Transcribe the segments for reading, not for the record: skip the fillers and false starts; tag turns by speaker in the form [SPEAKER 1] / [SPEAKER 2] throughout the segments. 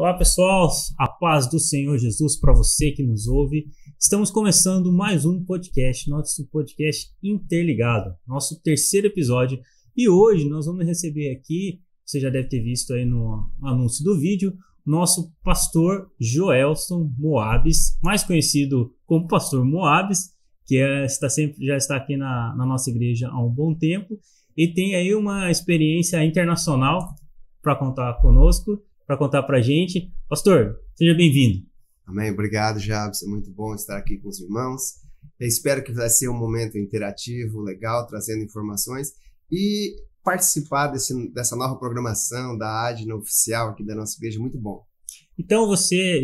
[SPEAKER 1] Olá pessoal, a paz do Senhor Jesus para você que nos ouve. Estamos começando mais um podcast, nosso podcast Interligado, nosso terceiro episódio. E hoje nós vamos receber aqui, você já deve ter visto aí no anúncio do vídeo, nosso pastor Joelson Moabes, mais conhecido como pastor Moabes, que já está aqui na nossa igreja há um bom tempo e tem aí uma experiência internacional para contar conosco, para contar para a gente. Pastor, seja bem-vindo.
[SPEAKER 2] Amém, obrigado, Jabs. É muito bom estar aqui com os irmãos. Eu espero que vai ser um momento interativo, legal, trazendo informações e participar dessa nova programação da ADNA oficial aqui da nossa igreja, muito bom.
[SPEAKER 1] Então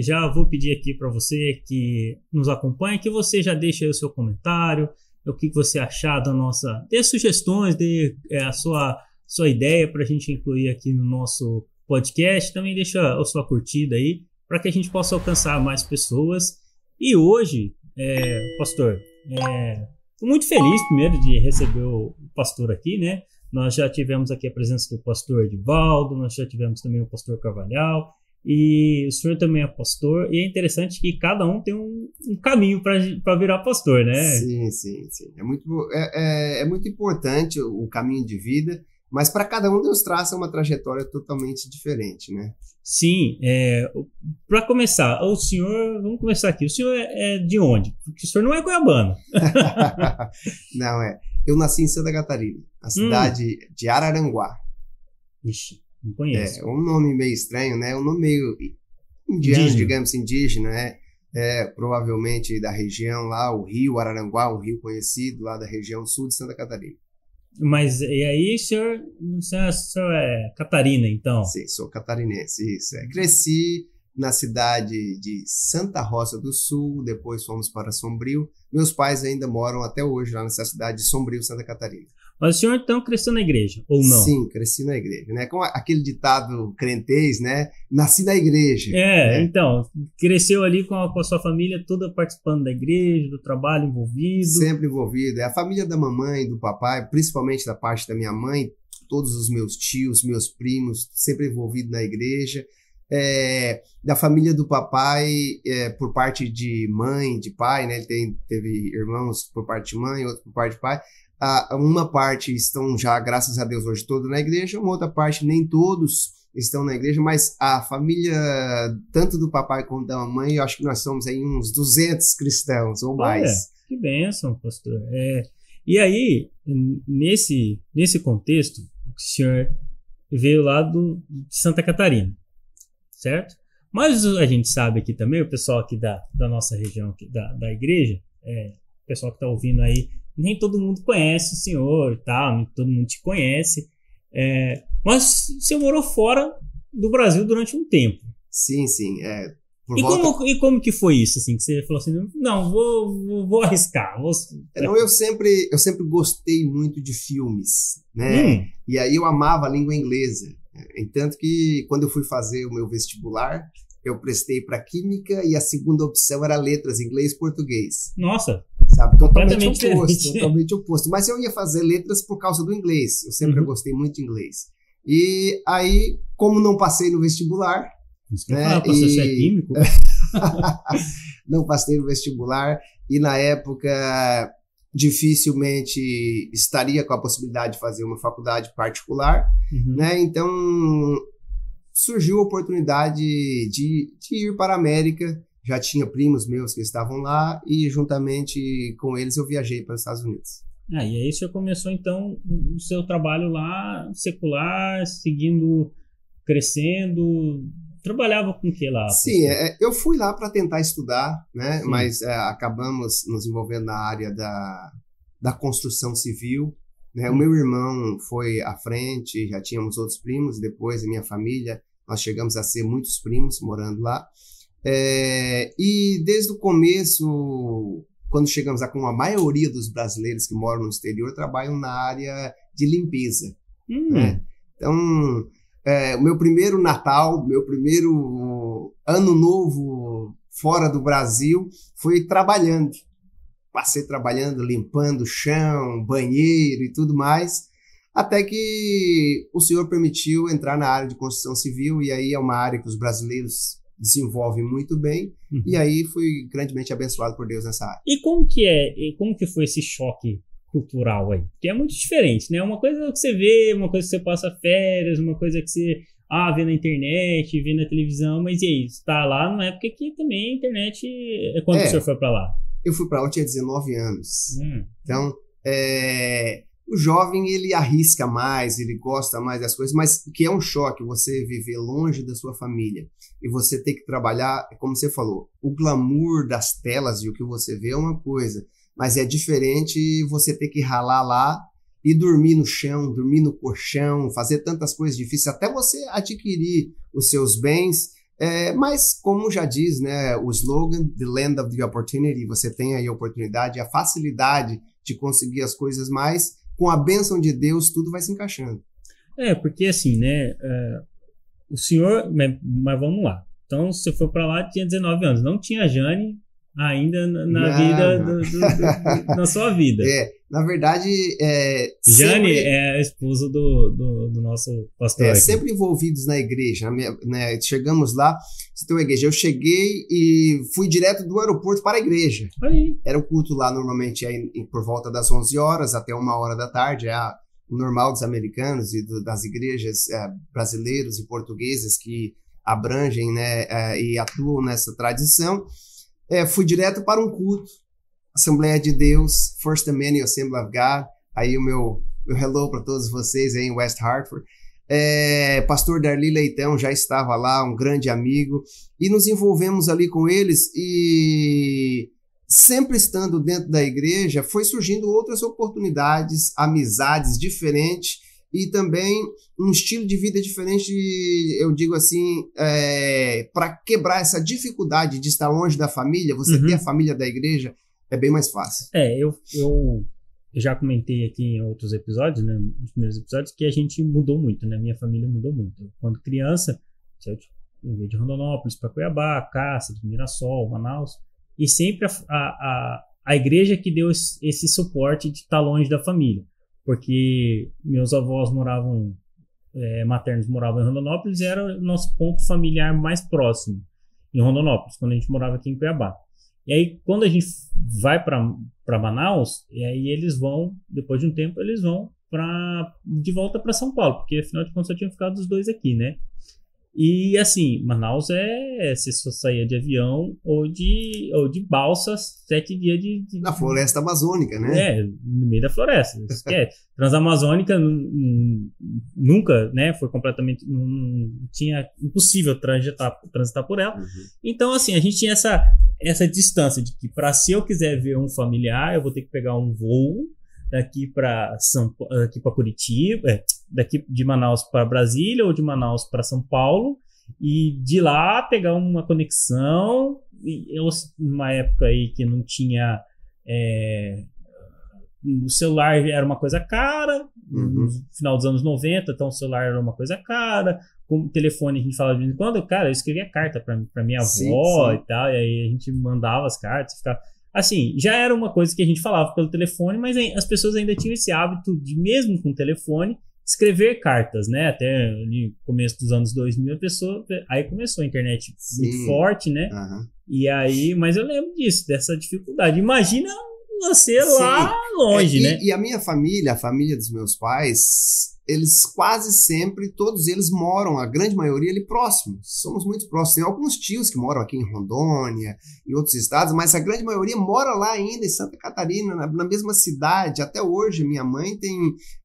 [SPEAKER 1] já vou pedir aqui para você que nos acompanha, que você já deixe aí o seu comentário, o que você achar da nossa, dê sugestões, dê a sua ideia para a gente incluir aqui no nosso podcast. Também deixa a sua curtida aí, para que a gente possa alcançar mais pessoas. E hoje, pastor, estou muito feliz primeiro de receber o pastor aqui, né? Nós já tivemos aqui a presença do pastor Edivaldo, nós já tivemos também o pastor Carvalhal, e o senhor também é pastor, e é interessante que cada um tem um caminho para virar pastor, né?
[SPEAKER 2] Sim. É muito importante o caminho de vida, mas para cada um Deus traça uma trajetória totalmente diferente, né?
[SPEAKER 1] Sim, para começar, vamos começar aqui, o senhor é de onde? Porque o senhor não é goiabano.
[SPEAKER 2] Não, eu nasci em Santa Catarina, a cidade de Araranguá.
[SPEAKER 1] Ixi, não conheço.
[SPEAKER 2] É um nome meio estranho, né? Um nome meio indiano, digamos, indígena, né? Provavelmente da região lá, o rio Araranguá, um rio conhecido lá da região sul de Santa Catarina.
[SPEAKER 1] Mas e aí, o senhor é Catarina, então?
[SPEAKER 2] Sim, sou catarinense, isso. Cresci na cidade de Santa Rosa do Sul, depois fomos para Sombrio. Meus pais ainda moram até hoje lá nessa cidade de Sombrio, Santa Catarina.
[SPEAKER 1] Mas o senhor então cresceu na igreja, ou não?
[SPEAKER 2] Sim, cresci na igreja, né? Com aquele ditado crentez, né? Nasci na igreja. Né?
[SPEAKER 1] Então, cresceu ali com a sua família toda participando da igreja, do trabalho envolvido.
[SPEAKER 2] Sempre envolvido. É a família da mamãe, do papai, principalmente da parte da minha mãe, todos os meus tios, meus primos, sempre envolvidos na igreja. Da família do papai, por parte de mãe, de pai, né? Ele teve irmãos por parte de mãe, outro por parte de pai. Uma parte estão já, graças a Deus, hoje toda na igreja, uma outra parte nem todos estão na igreja, mas a família, tanto do papai quanto da mamãe, eu acho que nós somos aí uns 200 cristãos ou mais.
[SPEAKER 1] Que bênção, pastor. E aí, nesse contexto, o senhor veio lá de Santa Catarina, certo? Mas a gente sabe aqui também, o pessoal aqui da nossa região, aqui da igreja, o pessoal que está ouvindo aí, nem todo mundo conhece o senhor, tá? Nem todo mundo te conhece. Mas você morou fora do Brasil durante um tempo.
[SPEAKER 2] Sim.
[SPEAKER 1] E como que foi isso? Assim, que você falou assim, não, vou arriscar.
[SPEAKER 2] Não, eu sempre gostei muito de filmes, né? E aí eu amava a língua inglesa. Tanto que quando eu fui fazer o meu vestibular, eu prestei para Química e a segunda opção era Letras, Inglês e Português.
[SPEAKER 1] Nossa!
[SPEAKER 2] Sabe, totalmente oposto. Mas eu ia fazer letras por causa do inglês. Eu sempre gostei muito de inglês. E aí, como não passei no vestibular...
[SPEAKER 1] Isso que eu falo, você é químico?
[SPEAKER 2] Não passei no vestibular e na época dificilmente estaria com a possibilidade de fazer uma faculdade particular, né? Então surgiu a oportunidade de ir para a América. Já tinha primos meus que estavam lá e juntamente com eles eu viajei para os Estados Unidos.
[SPEAKER 1] E aí você começou então o seu trabalho lá secular, seguindo, crescendo. Trabalhava com o que lá?
[SPEAKER 2] Sim, eu fui lá para tentar estudar, né? Sim. Mas acabamos nos envolvendo na área da construção civil, né? O meu irmão foi à frente, já tínhamos outros primos, depois a minha família, nós chegamos a ser muitos primos morando lá. E desde o começo, quando chegamos lá, com a maioria dos brasileiros que moram no exterior, trabalham na área de limpeza. Né? Então, o meu primeiro Natal, meu primeiro Ano Novo fora do Brasil foi trabalhando. Passei trabalhando, limpando o chão, banheiro e tudo mais. Até que o senhor permitiu entrar na área de construção civil, e aí é uma área que os brasileiros desenvolvem muito bem, e aí fui grandemente abençoado por Deus nessa área.
[SPEAKER 1] E como que foi esse choque cultural aí? Que é muito diferente, né? Uma coisa que você vê, uma coisa que você passa férias, uma coisa que você vê na internet, vê na televisão, mas e aí? Você tá lá numa época que também a internet... Quando o senhor foi pra lá?
[SPEAKER 2] Eu fui pra lá, eu tinha 19 anos. Então, o jovem, ele arrisca mais, ele gosta mais das coisas, mas o que é um choque você viver longe da sua família e você ter que trabalhar, como você falou, o glamour das telas e o que você vê é uma coisa, mas é diferente você ter que ralar lá e dormir no chão, dormir no colchão, fazer tantas coisas difíceis, até você adquirir os seus bens. Mas, como já diz, né, o slogan, The Land of the Opportunity, você tem aí a oportunidade, a facilidade de conseguir as coisas, mas com a bênção de Deus, tudo vai se encaixando.
[SPEAKER 1] Porque assim, né, o senhor, mas vamos lá, então você foi para lá, tinha 19 anos, não tinha Jane ainda na sua vida.
[SPEAKER 2] Na verdade,
[SPEAKER 1] Jane é a esposa do nosso pastor.
[SPEAKER 2] Sempre envolvidos na igreja, né? Chegamos lá, você tem uma igreja. Eu cheguei e fui direto do aeroporto para a igreja.
[SPEAKER 1] Aí.
[SPEAKER 2] Era um culto lá, normalmente, por volta das 11 horas até 1h da tarde. O normal dos americanos e das igrejas brasileiros e portuguesas que abrangem, né, e atuam nessa tradição. Fui direto para um culto, Assembleia de Deus, First Emmanuel Assembly of God. Aí o meu hello para todos vocês aí em West Hartford. Pastor Darli Leitão já estava lá, um grande amigo, e nos envolvemos ali com eles, e sempre estando dentro da igreja, foi surgindo outras oportunidades, amizades diferentes, e também um estilo de vida diferente, eu digo assim, para quebrar essa dificuldade de estar longe da família, você ter a família da igreja, é bem mais fácil.
[SPEAKER 1] Eu já comentei aqui em outros episódios, né, nos primeiros episódios, que a gente mudou muito, né, minha família mudou muito. Quando criança, eu veio de Rondonópolis para Cuiabá, Cáceres, Mirassol, Manaus, e sempre a igreja que deu esse suporte de estar longe da família. Porque meus avós maternos moravam em Rondonópolis, e era o nosso ponto familiar mais próximo, em Rondonópolis, quando a gente morava aqui em Cuiabá. E aí, quando a gente vai para Manaus, e aí eles vão, depois de um tempo, eles vão de volta para São Paulo, porque afinal de contas só tinham ficado os dois aqui, né? E assim, Manaus você só saía de avião ou de balsa 7 dias
[SPEAKER 2] na floresta amazônica, né?
[SPEAKER 1] No meio da floresta. Transamazônica nunca, né? Foi completamente... Não tinha... Impossível transitar por ela. Então, assim, a gente tinha essa distância de que se eu quiser ver um familiar, eu vou ter que pegar um voo daqui para Curitiba, daqui de Manaus para Brasília ou de Manaus para São Paulo, e de lá pegar uma conexão. Numa época aí que não tinha o celular, era uma coisa cara, no final dos anos 90, então o celular era uma coisa cara. Com o telefone a gente falava de vez em quando, cara, eu escrevia carta para minha avó e tal, e aí a gente mandava as cartas, ficava... Assim, já era uma coisa que a gente falava pelo telefone, mas as pessoas ainda tinham esse hábito de, mesmo com o telefone, escrever cartas, né? Até no começo dos anos 2000, aí começou a internet muito forte, né? E aí, mas eu lembro disso, dessa dificuldade. Imagina você lá longe, né?
[SPEAKER 2] E a minha família, a família dos meus pais, eles quase sempre, todos eles moram, a grande maioria ali próximos. Somos muito próximos. Tem alguns tios que moram aqui em Rondônia, em outros estados, mas a grande maioria mora lá ainda em Santa Catarina, na mesma cidade. Até hoje, minha mãe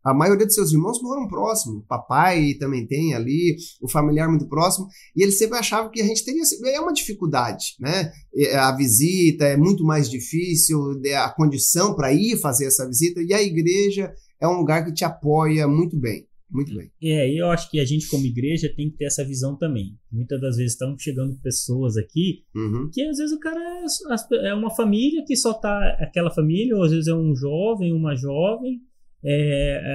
[SPEAKER 2] a maioria dos seus irmãos moram próximo. Papai também tem ali, o familiar muito próximo. E eles sempre achavam que a gente teria... É uma dificuldade, né? A visita é muito mais difícil, a condição para ir fazer essa visita. E a igreja é um lugar que te apoia muito bem, muito bem.
[SPEAKER 1] E eu acho que a gente como igreja tem que ter essa visão também. Muitas das vezes estão chegando pessoas aqui que às vezes o cara é uma família que só tá aquela família, ou às vezes é um jovem, uma jovem,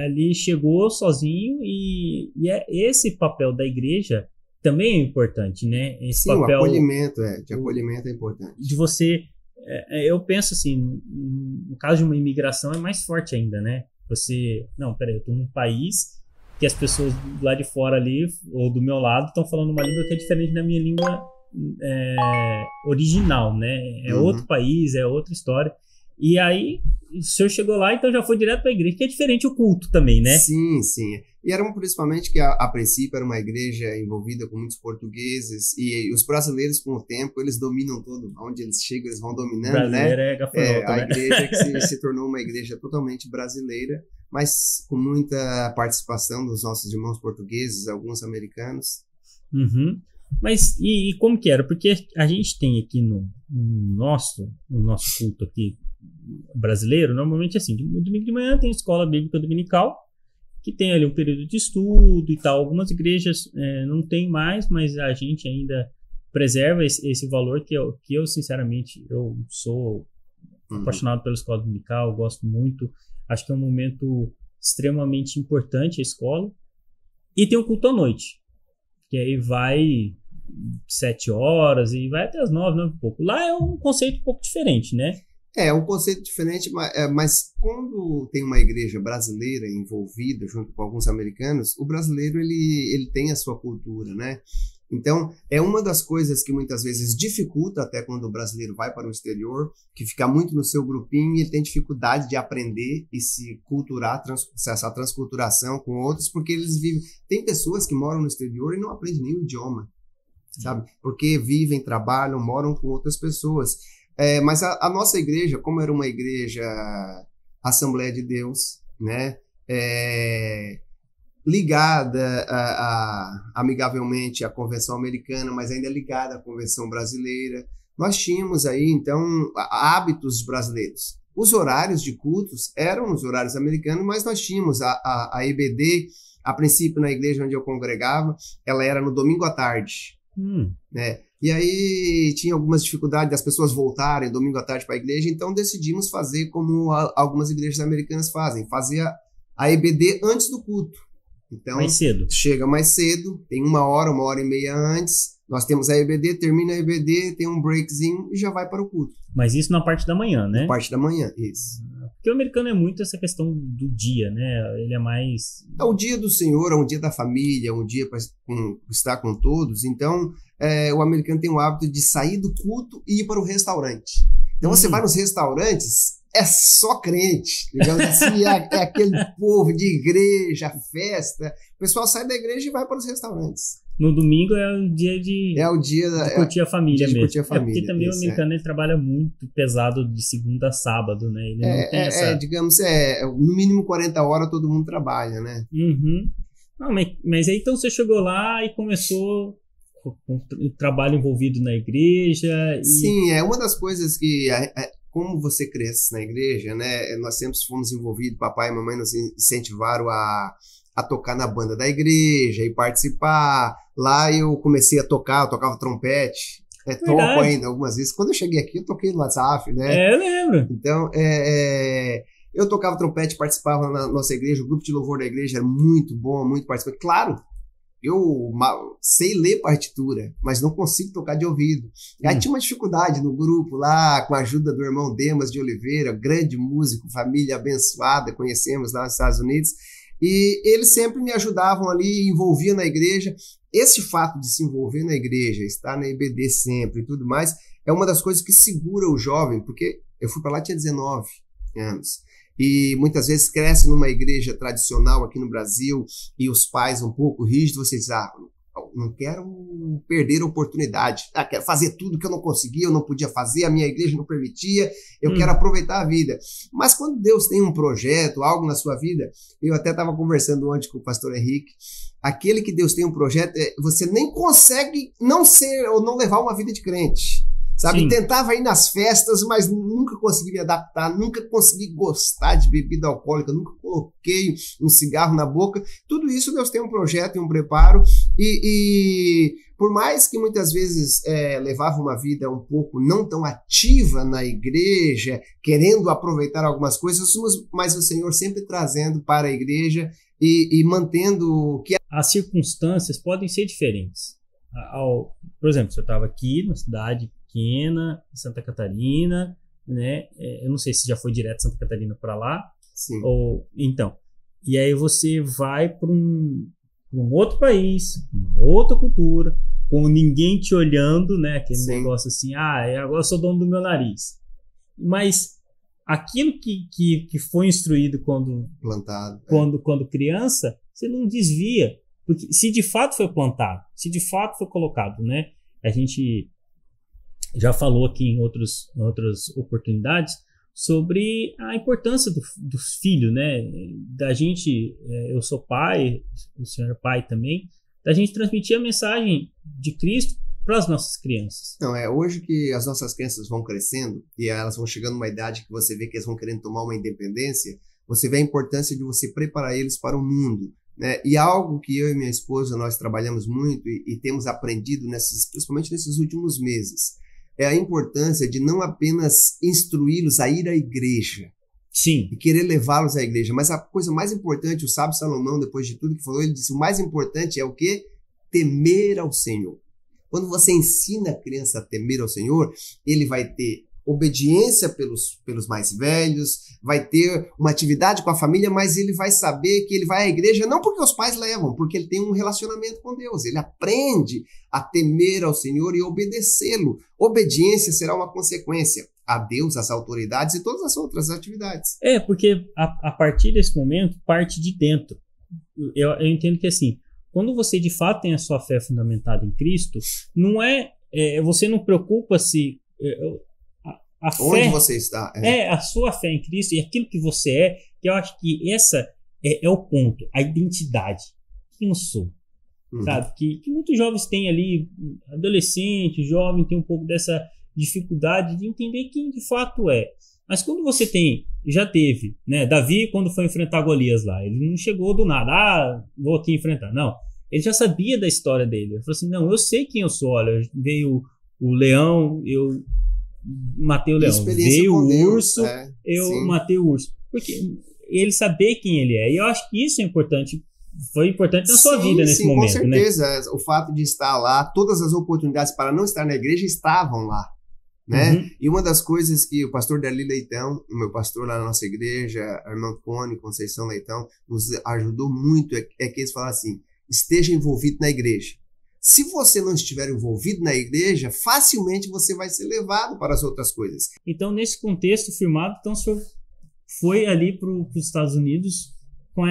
[SPEAKER 1] ali chegou sozinho, e esse papel da igreja também é importante, né? Esse papel,
[SPEAKER 2] o acolhimento, de acolhimento é importante.
[SPEAKER 1] De você... eu penso assim, no caso de uma imigração é mais forte ainda, né? Não, peraí, eu tô num país que as pessoas lá de fora ali, ou do meu lado, estão falando uma língua que é diferente da minha língua original, né? É outro país, é outra história. E aí, o senhor chegou lá, então já foi direto para a igreja, que é diferente o culto também, né?
[SPEAKER 2] Sim, sim. E era principalmente que, a princípio, era uma igreja envolvida com muitos portugueses, e os brasileiros, com o tempo, eles dominam todo. Onde eles chegam, eles vão dominando,
[SPEAKER 1] Brasileiro, né? É gafanhoto,
[SPEAKER 2] a
[SPEAKER 1] né?
[SPEAKER 2] igreja que se tornou uma igreja totalmente brasileira, mas com muita participação dos nossos irmãos portugueses, alguns americanos.
[SPEAKER 1] Uhum. Mas e como que era? Porque a gente tem aqui no nosso culto aqui brasileiro, normalmente assim, no domingo de manhã tem escola bíblica dominical, que tem ali um período de estudo e tal. Algumas igrejas não tem mais, mas a gente ainda preserva esse valor que eu sinceramente, eu sou apaixonado pela escola dominical, gosto muito, acho que é um momento extremamente importante a escola. E tem um culto à noite, que aí vai 7 horas e vai até as 9, 9 e pouco. Lá é um conceito um pouco diferente, né?
[SPEAKER 2] É um conceito diferente, mas quando tem uma igreja brasileira envolvida junto com alguns americanos, o brasileiro ele tem a sua cultura, né? Então, é uma das coisas que muitas vezes dificulta até quando o brasileiro vai para o exterior, que fica muito no seu grupinho e ele tem dificuldade de aprender e se culturar, essa transculturação com outros, porque eles vivem... Tem pessoas que moram no exterior e não aprendem nem o idioma, sabe? Porque vivem, trabalham, moram com outras pessoas. Mas a nossa igreja, como era uma igreja Assembleia de Deus, né? Ligada amigavelmente à Convenção Americana, mas ainda ligada à Convenção Brasileira, nós tínhamos aí, então, hábitos brasileiros. Os horários de cultos eram os horários americanos, mas nós tínhamos a EBD, a princípio na igreja onde eu congregava, ela era no domingo à tarde, né? E aí tinha algumas dificuldades das pessoas voltarem domingo à tarde para a igreja, então decidimos fazer como algumas igrejas americanas fazem, fazer a EBD antes do culto. Então,
[SPEAKER 1] mais cedo.
[SPEAKER 2] Chega mais cedo, tem 1 hora e meia antes, nós temos a EBD, termina a EBD, tem um breakzinho e já vai para o culto.
[SPEAKER 1] Mas isso na parte da manhã, né?
[SPEAKER 2] Na parte da manhã, isso.
[SPEAKER 1] Porque o americano é muito essa questão do dia, né? Ele é mais...
[SPEAKER 2] É o dia do Senhor, é um dia da família, é um dia para estar com todos. Então, o americano tem o hábito de sair do culto e ir para o restaurante. Então, você vai nos restaurantes, é só crente, digamos assim, é aquele povo de igreja, festa. O pessoal sai da igreja e vai para os restaurantes.
[SPEAKER 1] No domingo é o dia de curtir a família mesmo.
[SPEAKER 2] Curtir a família,
[SPEAKER 1] porque também o americano ele trabalha muito pesado de segunda a sábado, né? Ele não tem essa...
[SPEAKER 2] digamos, no mínimo 40 horas todo mundo trabalha, né?
[SPEAKER 1] Uhum. Não, mas aí então você chegou lá e começou com o trabalho envolvido na igreja.
[SPEAKER 2] Sim, é uma das coisas que... como você cresce na igreja, né? Nós sempre fomos envolvidos, papai e mamãe nos incentivaram a tocar na banda da igreja e participar. Lá eu comecei a tocar, eu tocava trompete. Toco ainda algumas vezes. Quando eu cheguei aqui, eu toquei no WhatsApp, né?
[SPEAKER 1] Eu lembro.
[SPEAKER 2] Então, eu tocava trompete, participava na nossa igreja, o grupo de louvor da igreja era muito bom, muito participante. Claro, eu sei ler partitura, mas não consigo tocar de ouvido. Aí tinha uma dificuldade no grupo lá, com a ajuda do irmão Demas de Oliveira, grande músico, família abençoada, conhecemos lá nos Estados Unidos, e eles sempre me ajudavam ali, envolviam na igreja. Esse fato de se envolver na igreja, estar na EBD sempre e tudo mais, é uma das coisas que segura o jovem, porque eu fui para lá tinha 19 anos. E muitas vezes cresce numa igreja tradicional aqui no Brasil e os pais um pouco rígidos, você diz, não quero perder a oportunidade, quero fazer tudo que eu não conseguia, eu não podia fazer, a minha igreja não permitia, eu quero aproveitar a vida. Mas quando Deus tem um projeto, algo na sua vida, eu até estava conversando ontem com o pastor Henrique, aquele que Deus tem um projeto, você nem consegue não ser ou não levar uma vida de crente. Sabe, sim. Tentava ir nas festas, mas nunca consegui me adaptar, nunca consegui gostar de bebida alcoólica, nunca coloquei um cigarro na boca. Tudo isso Deus tem um projeto e um preparo, e por mais que muitas vezes levava uma vida um pouco não tão ativa na igreja, querendo aproveitar algumas coisas, mas o Senhor sempre trazendo para a igreja e mantendo que...
[SPEAKER 1] As circunstâncias podem ser diferentes. Por exemplo, você estava aqui na cidade pequena, Santa Catarina, né? Eu não sei se já foi direto de Santa Catarina para lá,
[SPEAKER 2] Sim.
[SPEAKER 1] Então, e aí você vai para um outro país, uma outra cultura, com ninguém te olhando, né? Aquele
[SPEAKER 2] Sim.
[SPEAKER 1] negócio assim, agora eu sou dono do meu nariz. Mas aquilo que foi instruído
[SPEAKER 2] Plantado.
[SPEAKER 1] quando criança, você não desvia. Porque se de fato foi plantado, se de fato foi colocado, né? A gente já falou aqui em outras oportunidades sobre a importância do filho, né? Da gente, eu sou pai, o senhor é pai também, da gente transmitir a mensagem de Cristo para as nossas crianças.
[SPEAKER 2] Não, hoje que as nossas crianças vão crescendo e elas vão chegando numa idade que você vê que eles vão querendo tomar uma independência, você vê a importância de você preparar eles para o mundo, né? E algo que eu e minha esposa, nós trabalhamos muito e temos aprendido, principalmente nesses últimos meses, é a importância de não apenas instruí-los a ir à igreja.
[SPEAKER 1] Sim.
[SPEAKER 2] E querer levá-los à igreja. Mas a coisa mais importante, o sábio Salomão, depois de tudo que falou, ele disse, o mais importante é o quê? Temer ao Senhor. Quando você ensina a criança a temer ao Senhor, ele vai ter obediência pelos mais velhos, vai ter uma atividade com a família, mas ele vai saber que ele vai à igreja não porque os pais levam, porque ele tem um relacionamento com Deus. Ele aprende a temer ao Senhor e obedecê-lo. Obediência será uma consequência a Deus, às autoridades e todas as outras atividades.
[SPEAKER 1] Porque a partir desse momento, parte de dentro. Eu entendo que assim, quando você de fato tem a sua fé fundamentada em Cristo, não você não preocupa se
[SPEAKER 2] onde você está.
[SPEAKER 1] A sua fé em Cristo e aquilo que você é, que eu acho que essa é o ponto, a identidade. Quem eu sou? Sabe? Que muitos jovens têm ali, adolescente, jovem, tem um pouco dessa dificuldade de entender quem de fato é. Mas quando você já teve, né? Davi, quando foi enfrentar Golias lá, ele não chegou do nada, vou aqui enfrentar. Não, ele já sabia da história dele. Ele falou assim, não, eu sei quem eu sou. Olha, veio o leão, eu matei o leão. Veio o urso, eu matei o urso. Porque ele saber quem ele é. E eu acho que isso é importante. Foi importante na sua vida nesse momento,
[SPEAKER 2] com certeza,
[SPEAKER 1] né?
[SPEAKER 2] O fato de estar lá, todas as oportunidades para não estar na igreja estavam lá, né? E uma das coisas que o pastor Darli Leitão, o meu pastor lá na nossa igreja, a irmã Cone Conceição Leitão, nos ajudou muito, é que eles falam assim, esteja envolvido na igreja. Se você não estiver envolvido na igreja, facilmente você vai ser levado para as outras coisas.
[SPEAKER 1] Então, nesse contexto firmado, então o senhor foi ali para os Estados Unidos com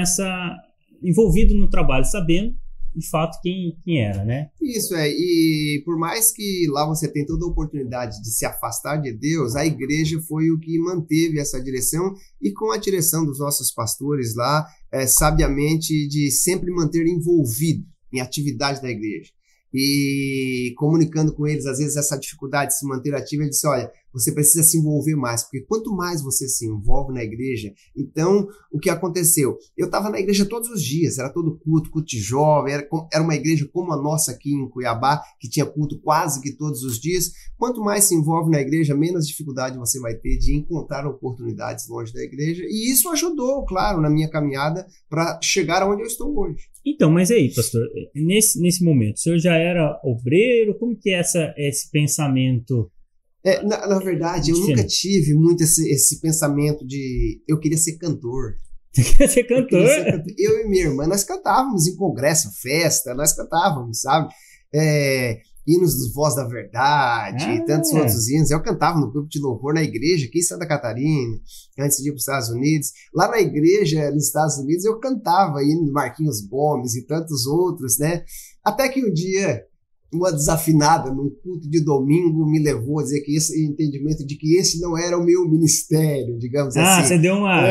[SPEAKER 1] envolvido no trabalho, sabendo de fato quem era, né?
[SPEAKER 2] Isso e por mais que lá você tem toda a oportunidade de se afastar de Deus, a igreja foi o que manteve essa direção e com a direção dos nossos pastores lá, sabiamente de sempre manter envolvido em atividade da igreja. E comunicando com eles, às vezes, essa dificuldade de se manter ativo, ele disse, olha, você precisa se envolver mais, porque quanto mais você se envolve na igreja, então, o que aconteceu? Eu estava na igreja todos os dias, era todo culto de jovem, era uma igreja como a nossa aqui em Cuiabá, que tinha culto quase que todos os dias. Quanto mais se envolve na igreja, menos dificuldade você vai ter de encontrar oportunidades longe da igreja, e isso ajudou, claro, na minha caminhada para chegar aonde eu estou hoje.
[SPEAKER 1] Então, mas aí, pastor, nesse momento, o senhor já era obreiro? Como que é esse pensamento?
[SPEAKER 2] Na verdade, eu nunca tive muito esse pensamento de eu queria ser cantor.
[SPEAKER 1] Você quer ser cantor?
[SPEAKER 2] Eu e minha irmã, nós cantávamos em congresso, festa, nós cantávamos, sabe? Hinos dos Voz da Verdade e tantos outros hinos. Eu cantava no grupo de louvor na igreja aqui em Santa Catarina, antes de ir para os Estados Unidos. Lá na igreja, nos Estados Unidos, eu cantava hino do Marquinhos Gomes e tantos outros, né? Até que um dia, uma desafinada num culto de domingo me levou a dizer que esse entendimento de que esse não era o meu ministério, digamos assim.
[SPEAKER 1] Você deu uma...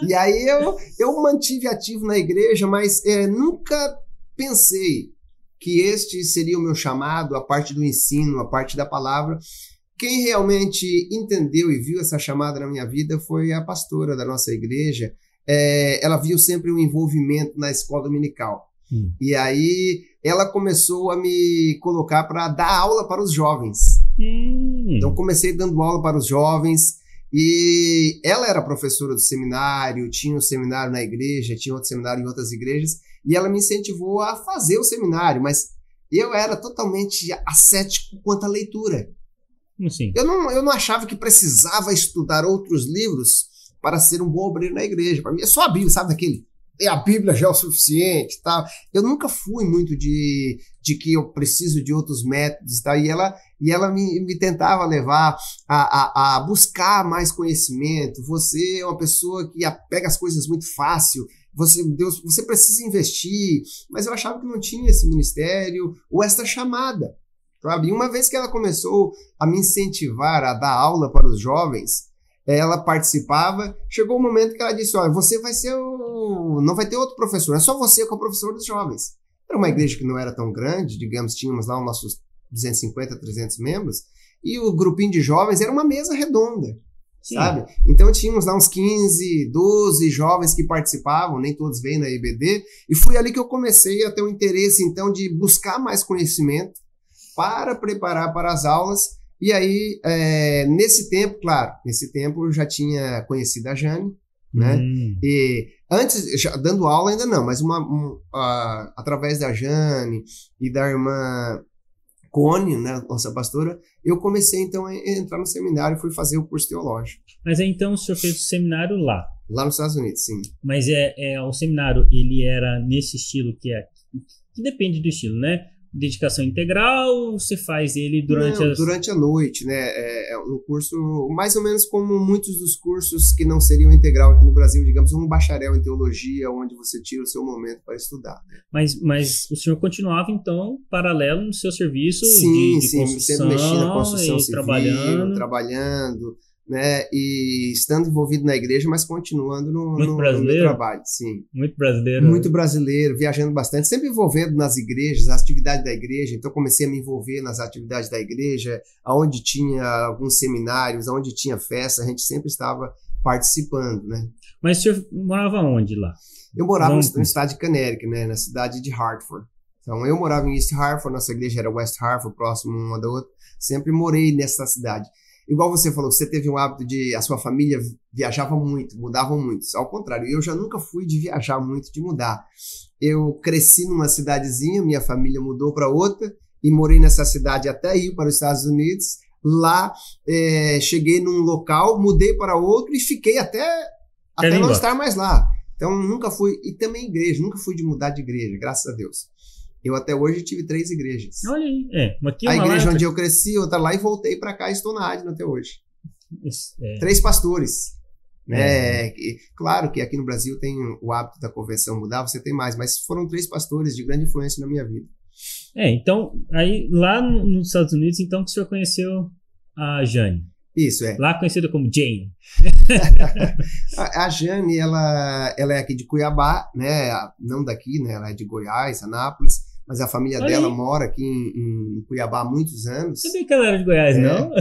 [SPEAKER 2] E aí eu mantive ativo na igreja, mas nunca pensei que este seria o meu chamado, a parte do ensino, a parte da palavra. Quem realmente entendeu e viu essa chamada na minha vida foi a pastora da nossa igreja. Ela viu sempre um envolvimento na escola dominical. E aí ela começou a me colocar para dar aula para os jovens. Então comecei dando aula para os jovens e ela era professora do seminário, tinha um seminário na igreja, tinha outro seminário em outras igrejas e ela me incentivou a fazer o seminário, mas eu era totalmente ascético quanto à leitura.
[SPEAKER 1] Sim.
[SPEAKER 2] Eu não achava que precisava estudar outros livros para ser um bom obreiro na igreja. Para mim é só a Bíblia, sabe daquele? A Bíblia já é o suficiente, tá? Eu nunca fui muito de que eu preciso de outros métodos, tá? E ela me tentava levar a buscar mais conhecimento. Você é uma pessoa que pega as coisas muito fácil. Você precisa investir. Mas eu achava que não tinha esse ministério ou essa chamada, sabe? E uma vez que ela começou a me incentivar a dar aula para os jovens, ela participava, chegou o momento que ela disse, olha, você vai ser não vai ter outro professor, é só você que é o professor dos jovens. Era uma igreja que não era tão grande, digamos, tínhamos lá os nossos 250, 300 membros, e o grupinho de jovens era uma mesa redonda, sim, sabe? Então tínhamos lá uns 15, 12 jovens que participavam, nem todos veio na IBD, e foi ali que eu comecei a ter um interesse, então, de buscar mais conhecimento para preparar para as aulas. E aí, nesse tempo eu já tinha conhecido a Jane, né? E antes, já, dando aula ainda não, mas através da Jane e da irmã Cone, né, nossa pastora, eu comecei então a entrar no seminário e fui fazer o curso teológico.
[SPEAKER 1] Mas aí então o senhor fez o seminário lá?
[SPEAKER 2] Lá nos Estados Unidos, sim.
[SPEAKER 1] Mas o seminário, ele era nesse estilo que depende do estilo, né? Dedicação integral, você faz ele durante
[SPEAKER 2] a noite, né? É um curso mais ou menos como muitos dos cursos que não seriam integral aqui no Brasil, digamos, um bacharel em teologia, onde você tira o seu momento para estudar.
[SPEAKER 1] Mas o senhor continuava, então, paralelo no seu serviço
[SPEAKER 2] sim,
[SPEAKER 1] de construção,
[SPEAKER 2] sempre mexi na construção civil,
[SPEAKER 1] trabalhando,
[SPEAKER 2] né, e estando envolvido na igreja, mas continuando no meu trabalho, sim.
[SPEAKER 1] Muito brasileiro.
[SPEAKER 2] Muito brasileiro, viajando bastante, sempre envolvendo nas igrejas, as atividades da igreja. Então comecei a me envolver nas atividades da igreja, onde tinha alguns seminários, onde tinha festa, a gente sempre estava participando, né.
[SPEAKER 1] Mas o senhor morava onde lá?
[SPEAKER 2] Eu morava no estado de Connecticut, né, na cidade de Hartford. Então eu morava em East Hartford, nossa igreja era West Hartford, próximo uma da outra. Sempre morei nessa cidade. Igual você falou, você teve um hábito a sua família viajava muito, mudavam muito. Ao contrário, eu já nunca fui de viajar muito, de mudar. Eu cresci numa cidadezinha, minha família mudou para outra e morei nessa cidade até ir para os Estados Unidos. Lá, cheguei num local, mudei para outro e fiquei até não estar mais lá. Então, nunca fui, e também igreja, nunca fui de mudar de igreja, graças a Deus. Eu até hoje tive 3 igrejas.
[SPEAKER 1] Olha aí.
[SPEAKER 2] A igreja onde eu cresci, outra lá, e voltei para cá e estou na Adna até hoje. 3 pastores. Né? Claro que aqui no Brasil tem o hábito da convenção mudar, você tem mais, mas foram 3 pastores de grande influência na minha vida.
[SPEAKER 1] Então, aí lá nos Estados Unidos, então, que o senhor conheceu a Jane.
[SPEAKER 2] Isso,
[SPEAKER 1] Lá conhecida como Jane.
[SPEAKER 2] A Jane, ela é aqui de Cuiabá, né? Não daqui, né? Ela é de Goiás, Anápolis, mas a família dela mora aqui em Cuiabá há muitos anos.
[SPEAKER 1] Sabia que ela era de Goiás, não?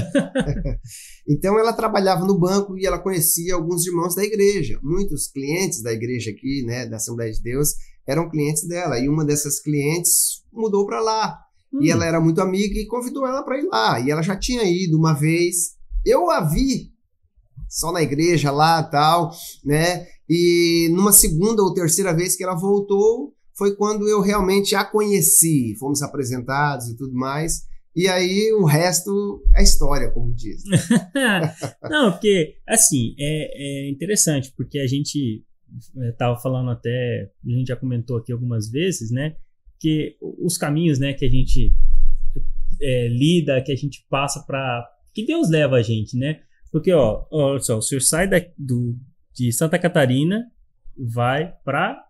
[SPEAKER 2] Então ela trabalhava no banco e ela conhecia alguns irmãos da igreja. Muitos clientes da igreja aqui, né? Da Assembleia de Deus, eram clientes dela. E uma dessas clientes mudou para lá. E ela era muito amiga e convidou ela para ir lá. E ela já tinha ido uma vez. Eu a vi só na igreja lá e tal, né? E numa segunda ou terceira vez que ela voltou, foi quando eu realmente a conheci. Fomos apresentados e tudo mais. E aí o resto é história, como diz.
[SPEAKER 1] Não, porque, assim, é interessante, porque a gente estava falando até, a gente já comentou aqui algumas vezes, né? Que os caminhos, né, que a gente lida, que a gente passa para... que Deus leva a gente, né? Porque, olha só, o senhor sai de Santa Catarina, vai para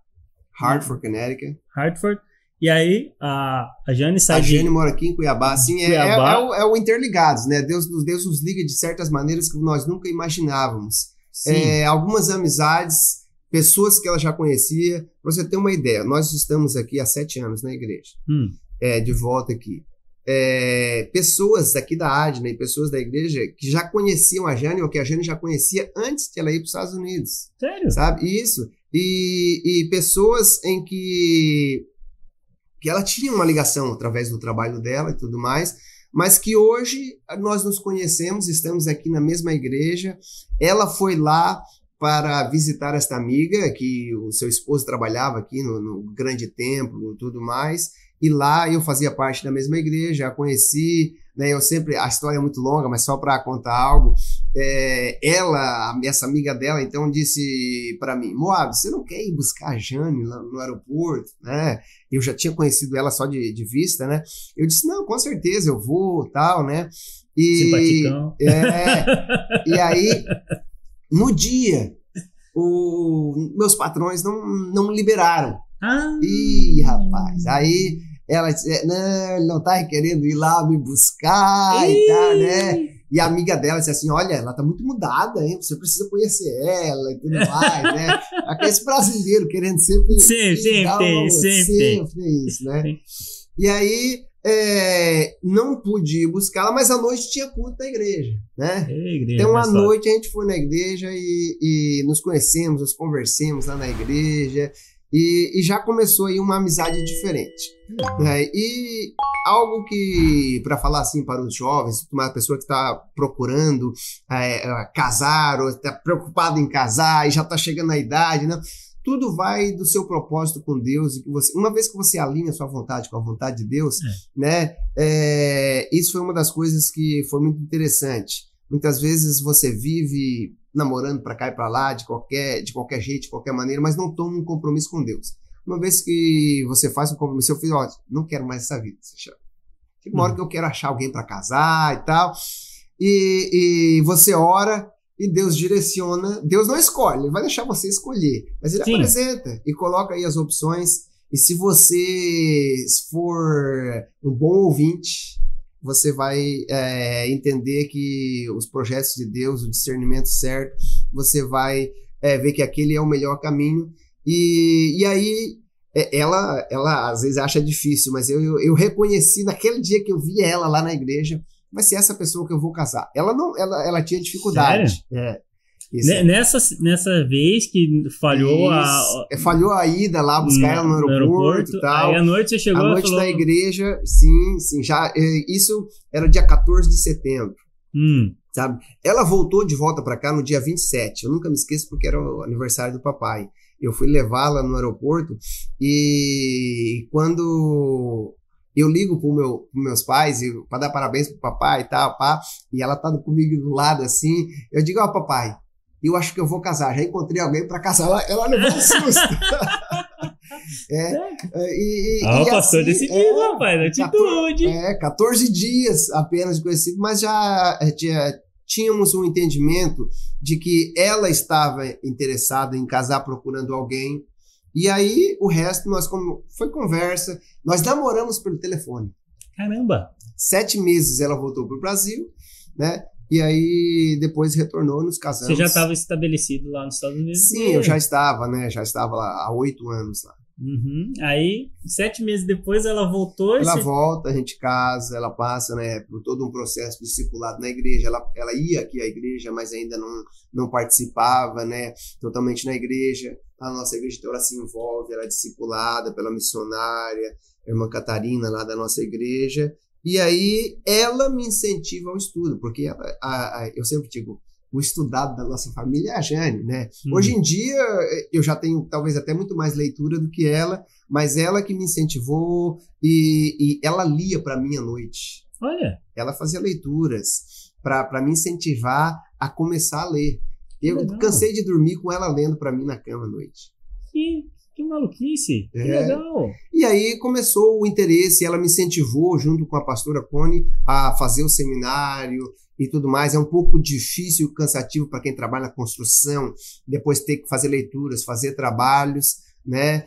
[SPEAKER 2] Hartford, Connecticut.
[SPEAKER 1] Hartford, e aí a Jane sai
[SPEAKER 2] A Jane mora aqui em Cuiabá, assim, é o interligados, né? Deus nos liga de certas maneiras que nós nunca imaginávamos. Algumas amizades, pessoas que ela já conhecia. Pra você ter uma ideia, nós estamos aqui há 7 anos na igreja, de volta aqui. Pessoas daqui da Adna e pessoas da igreja que já conheciam a Jane, ou que a Jane já conhecia antes de ela ir para os Estados Unidos.
[SPEAKER 1] Sério?
[SPEAKER 2] Sabe? Isso. E pessoas em que ela tinha uma ligação através do trabalho dela e tudo mais, mas que hoje nós nos conhecemos, estamos aqui na mesma igreja. Ela foi lá para visitar esta amiga, que o seu esposo trabalhava aqui no grande templo e tudo mais. E lá eu fazia parte da mesma igreja, a conheci, né? A história é muito longa, mas só para contar algo, essa amiga dela, então disse para mim, Moab, você não quer ir buscar a Jane lá no aeroporto, né? Eu já tinha conhecido ela só de vista, né? Eu disse, não, com certeza eu vou, tal, né?
[SPEAKER 1] Simpaticão.
[SPEAKER 2] E aí, no dia, meus patrões não me liberaram. Ih, rapaz, aí ela disse, não, ele não tá querendo ir lá me buscar e tal, né? E a amiga dela disse assim, olha, ela tá muito mudada, hein? Você precisa conhecer ela e tudo mais, né? Aquele brasileiro querendo sempre isso, né? E aí, não pude ir buscá-la, mas à noite tinha culto na igreja, né? Então, à noite a gente foi na igreja e nos conhecemos, nos conversemos lá na igreja e já começou aí uma amizade diferente. E algo que, para falar assim para os jovens, uma pessoa que está procurando casar ou está preocupado em casar e já está chegando na idade, né? Tudo vai do seu propósito com Deus e que uma vez que você alinha a sua vontade com a vontade de Deus, né? Isso foi uma das coisas que foi muito interessante. Muitas vezes você vive namorando para cá e para lá de qualquer jeito, de qualquer maneira, mas não toma um compromisso com Deus. Uma vez que você faz um compromisso, eu fiz, ó, não quero mais essa vida. Chega uma hora que eu quero achar alguém para casar e tal, e você ora. E Deus direciona, Deus não escolhe, Ele vai deixar você escolher, mas Ele apresenta e coloca aí as opções, e se você for um bom ouvinte, você vai entender que os projetos de Deus, o discernimento certo, você vai ver que aquele é o melhor caminho, e aí ela às vezes acha difícil, mas eu reconheci naquele dia que eu vi ela lá na igreja, vai ser essa pessoa que eu vou casar. Ela tinha dificuldade.
[SPEAKER 1] Nessa vez que falhou
[SPEAKER 2] falhou a ida lá, buscar ela no aeroporto e tal.
[SPEAKER 1] Aí à noite você chegou
[SPEAKER 2] à noite
[SPEAKER 1] falou...
[SPEAKER 2] na igreja, sim, já, isso era dia 14 de setembro, sabe? Ela voltou de volta para cá no dia 27, eu nunca me esqueço porque era o aniversário do papai. Eu fui levá-la no aeroporto e quando... eu ligo para meus pais para dar parabéns pro papai e tal, e ela tá comigo do lado assim. Eu digo, ó, papai, eu acho que eu vou casar. Já encontrei alguém para casar. Ela levou um susto.
[SPEAKER 1] O pastor assim, decidido, rapaz, atitude.
[SPEAKER 2] 14 dias apenas de conhecido, mas já tínhamos um entendimento de que ela estava interessada em casar, procurando alguém. E aí, o resto, foi conversa. Nós namoramos pelo telefone.
[SPEAKER 1] Caramba!
[SPEAKER 2] 7 meses ela voltou para o Brasil, né? E aí, depois retornou, nos casamos.
[SPEAKER 1] Você já estava estabelecido lá nos Estados Unidos?
[SPEAKER 2] Sim, eu já estava, né? Já estava lá há 8 anos lá.
[SPEAKER 1] Aí, 7 meses depois, ela voltou.
[SPEAKER 2] Ela volta, a gente casa, ela passa, né, por todo um processo discipulado na igreja. Ela ia aqui à igreja, mas ainda não participava, né, totalmente na igreja. A nossa igreja, então, ela se envolve, ela é discipulada pela missionária, a irmã Catarina, lá da nossa igreja. E aí, ela me incentiva ao estudo, porque eu sempre digo, o estudado da nossa família é a Jane, né? Hoje em dia, eu já tenho talvez até muito mais leitura do que ela, mas ela que me incentivou e ela lia para mim à noite.
[SPEAKER 1] Olha!
[SPEAKER 2] Ela fazia leituras para me incentivar a começar a ler. Eu cansei de dormir com ela lendo para mim na cama à noite.
[SPEAKER 1] Que maluquice! Que legal!
[SPEAKER 2] E aí começou o interesse, ela me incentivou, junto com a pastora Connie, a fazer o seminário e tudo mais. É um pouco difícil e cansativo para quem trabalha na construção, depois ter que fazer leituras, fazer trabalhos, né?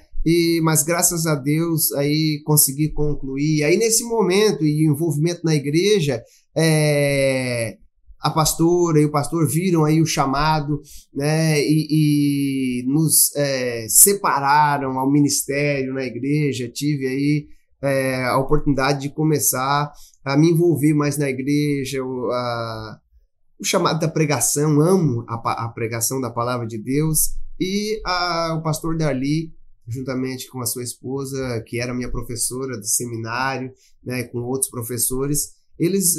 [SPEAKER 2] Mas graças a Deus aí consegui concluir. Aí nesse momento e envolvimento na igreja, a pastora e o pastor viram aí o chamado, né, e nos separaram ao ministério na igreja. Tive aí a oportunidade de começar a me envolver mais na igreja, o chamado da pregação. Amo a pregação da palavra de Deus, e o pastor Darli, juntamente com a sua esposa, que era minha professora do seminário, né, com outros professores, eles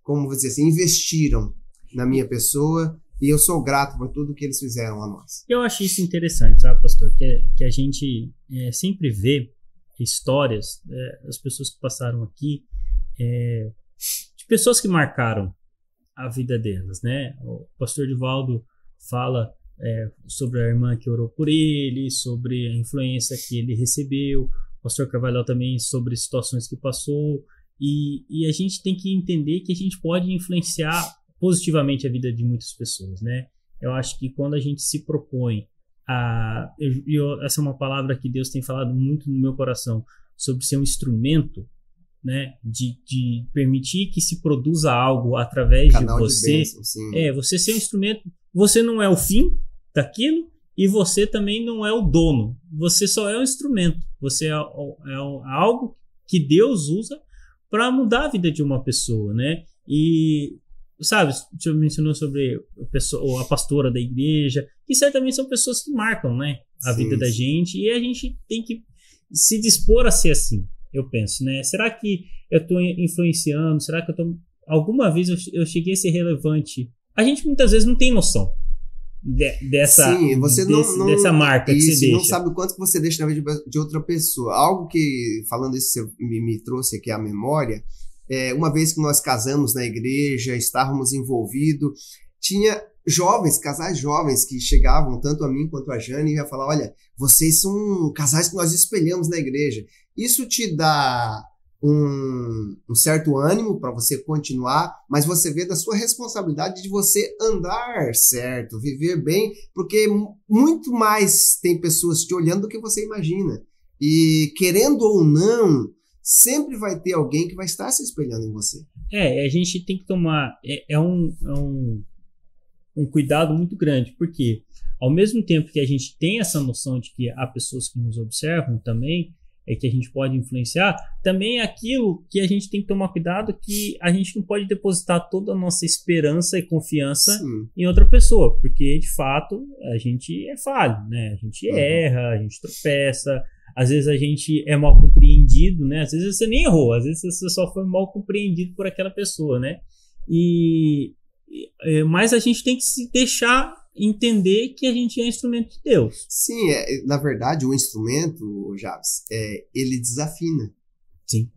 [SPEAKER 2] como vou dizer assim, investiram na minha pessoa, e eu sou grato por tudo que eles fizeram a nós.
[SPEAKER 1] Eu acho isso interessante, sabe, pastor, que a gente sempre vê histórias das pessoas que passaram aqui, de pessoas que marcaram a vida delas, né? O pastor Divaldo fala sobre a irmã que orou por ele, sobre a influência que ele recebeu, o pastor Carvalho também sobre situações que passou, e a gente tem que entender que a gente pode influenciar positivamente a vida de muitas pessoas, né? Eu acho que quando a gente se propõe essa é uma palavra que Deus tem falado muito no meu coração, sobre ser um instrumento, né, de permitir que se produza algo através de você.
[SPEAKER 2] Bênção, sim.
[SPEAKER 1] Você ser um instrumento, você não é o fim daquilo e você também não é o dono, você só é um instrumento, você é algo que Deus usa para mudar a vida de uma pessoa, né? E sabe, o senhor mencionou sobre a pastora da igreja, que certamente são pessoas que marcam, né, a vida da gente, e a gente tem que se dispor a ser assim, eu penso, né? Será que eu estou influenciando? Será que alguma vez eu cheguei a ser relevante? A gente muitas vezes não tem noção dessa marca que você deixa.
[SPEAKER 2] Não sabe o quanto que você deixa na vida de outra pessoa. Algo que, falando isso, você me trouxe aqui à memória. Uma vez que nós casamos na igreja, estávamos envolvidos, tinha casais jovens que chegavam, tanto a mim quanto a Jane, e ia falar, olha, vocês são casais que nós espelhamos na igreja. Isso te dá um certo ânimo para você continuar, mas você vê da sua responsabilidade de você andar certo, viver bem, porque muito mais tem pessoas te olhando do que você imagina. E querendo ou não, sempre vai ter alguém que vai estar se espelhando em você.
[SPEAKER 1] A gente tem que tomar um cuidado muito grande, porque ao mesmo tempo que a gente tem essa noção de que há pessoas que nos observam também, que a gente pode influenciar, também é aquilo que a gente tem que tomar cuidado, que a gente não pode depositar toda a nossa esperança e confiança em outra pessoa, porque de fato a gente é falho, né? A gente erra, a gente tropeça, às vezes a gente é mal compreendido, né? Às vezes você nem errou, às vezes você só foi mal compreendido por aquela pessoa, né? Mas a gente tem que se deixar entender que a gente é instrumento de Deus.
[SPEAKER 2] Sim, na verdade, o instrumento, Javes, ele desafina.
[SPEAKER 1] Sim.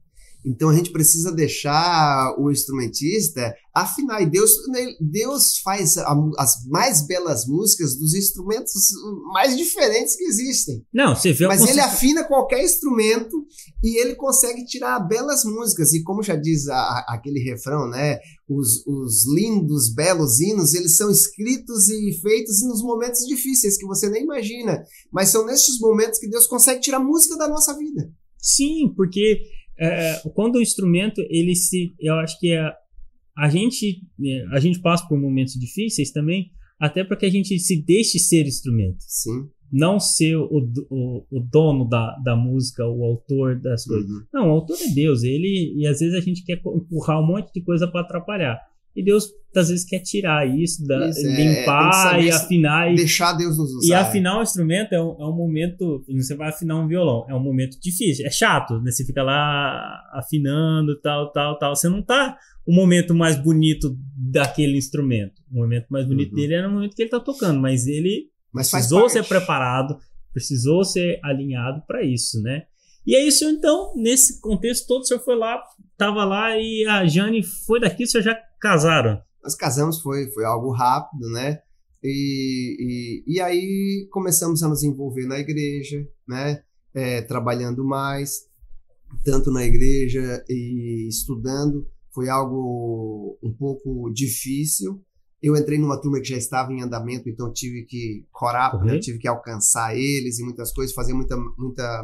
[SPEAKER 2] Então a gente precisa deixar o instrumentista afinar. E Deus faz as mais belas músicas dos instrumentos mais diferentes que existem.
[SPEAKER 1] Não, você vê.
[SPEAKER 2] Mas ele afina qualquer instrumento e ele consegue tirar belas músicas. E como já diz aquele refrão, né? Os lindos, belos hinos, eles são escritos e feitos nos momentos difíceis que você nem imagina. Mas são nesses momentos que Deus consegue tirar música da nossa vida.
[SPEAKER 1] Sim, porque quando o instrumento, eu acho que a gente passa por momentos difíceis também, até para que a gente se deixe ser instrumento.
[SPEAKER 2] Sim.
[SPEAKER 1] Não ser o dono da música, o autor das coisas. Não, o autor é Deus. E às vezes a gente quer empurrar um monte de coisa para atrapalhar. E Deus, às vezes, quer tirar isso, limpar e afinar.
[SPEAKER 2] Deixar Deus nos usar.
[SPEAKER 1] E afinar o instrumento é um momento... Você vai afinar um violão, é um momento difícil. É chato, né? Você fica lá afinando, tal. Você não tá o momento mais bonito daquele instrumento. O momento mais bonito dele é no momento que ele tá tocando. Mas ele precisou ser preparado, precisou ser alinhado para isso, né? E é isso, então, nesse contexto todo, o senhor foi lá, estava lá e a Jane foi daqui, o senhor já casaram?
[SPEAKER 2] Nós casamos, foi algo rápido, né? E aí começamos a nos envolver na igreja, né? Trabalhando mais, tanto na igreja e estudando. Foi algo um pouco difícil. Eu entrei numa turma que já estava em andamento, então tive que corar, né? Tive que alcançar eles e muitas coisas, fazer muita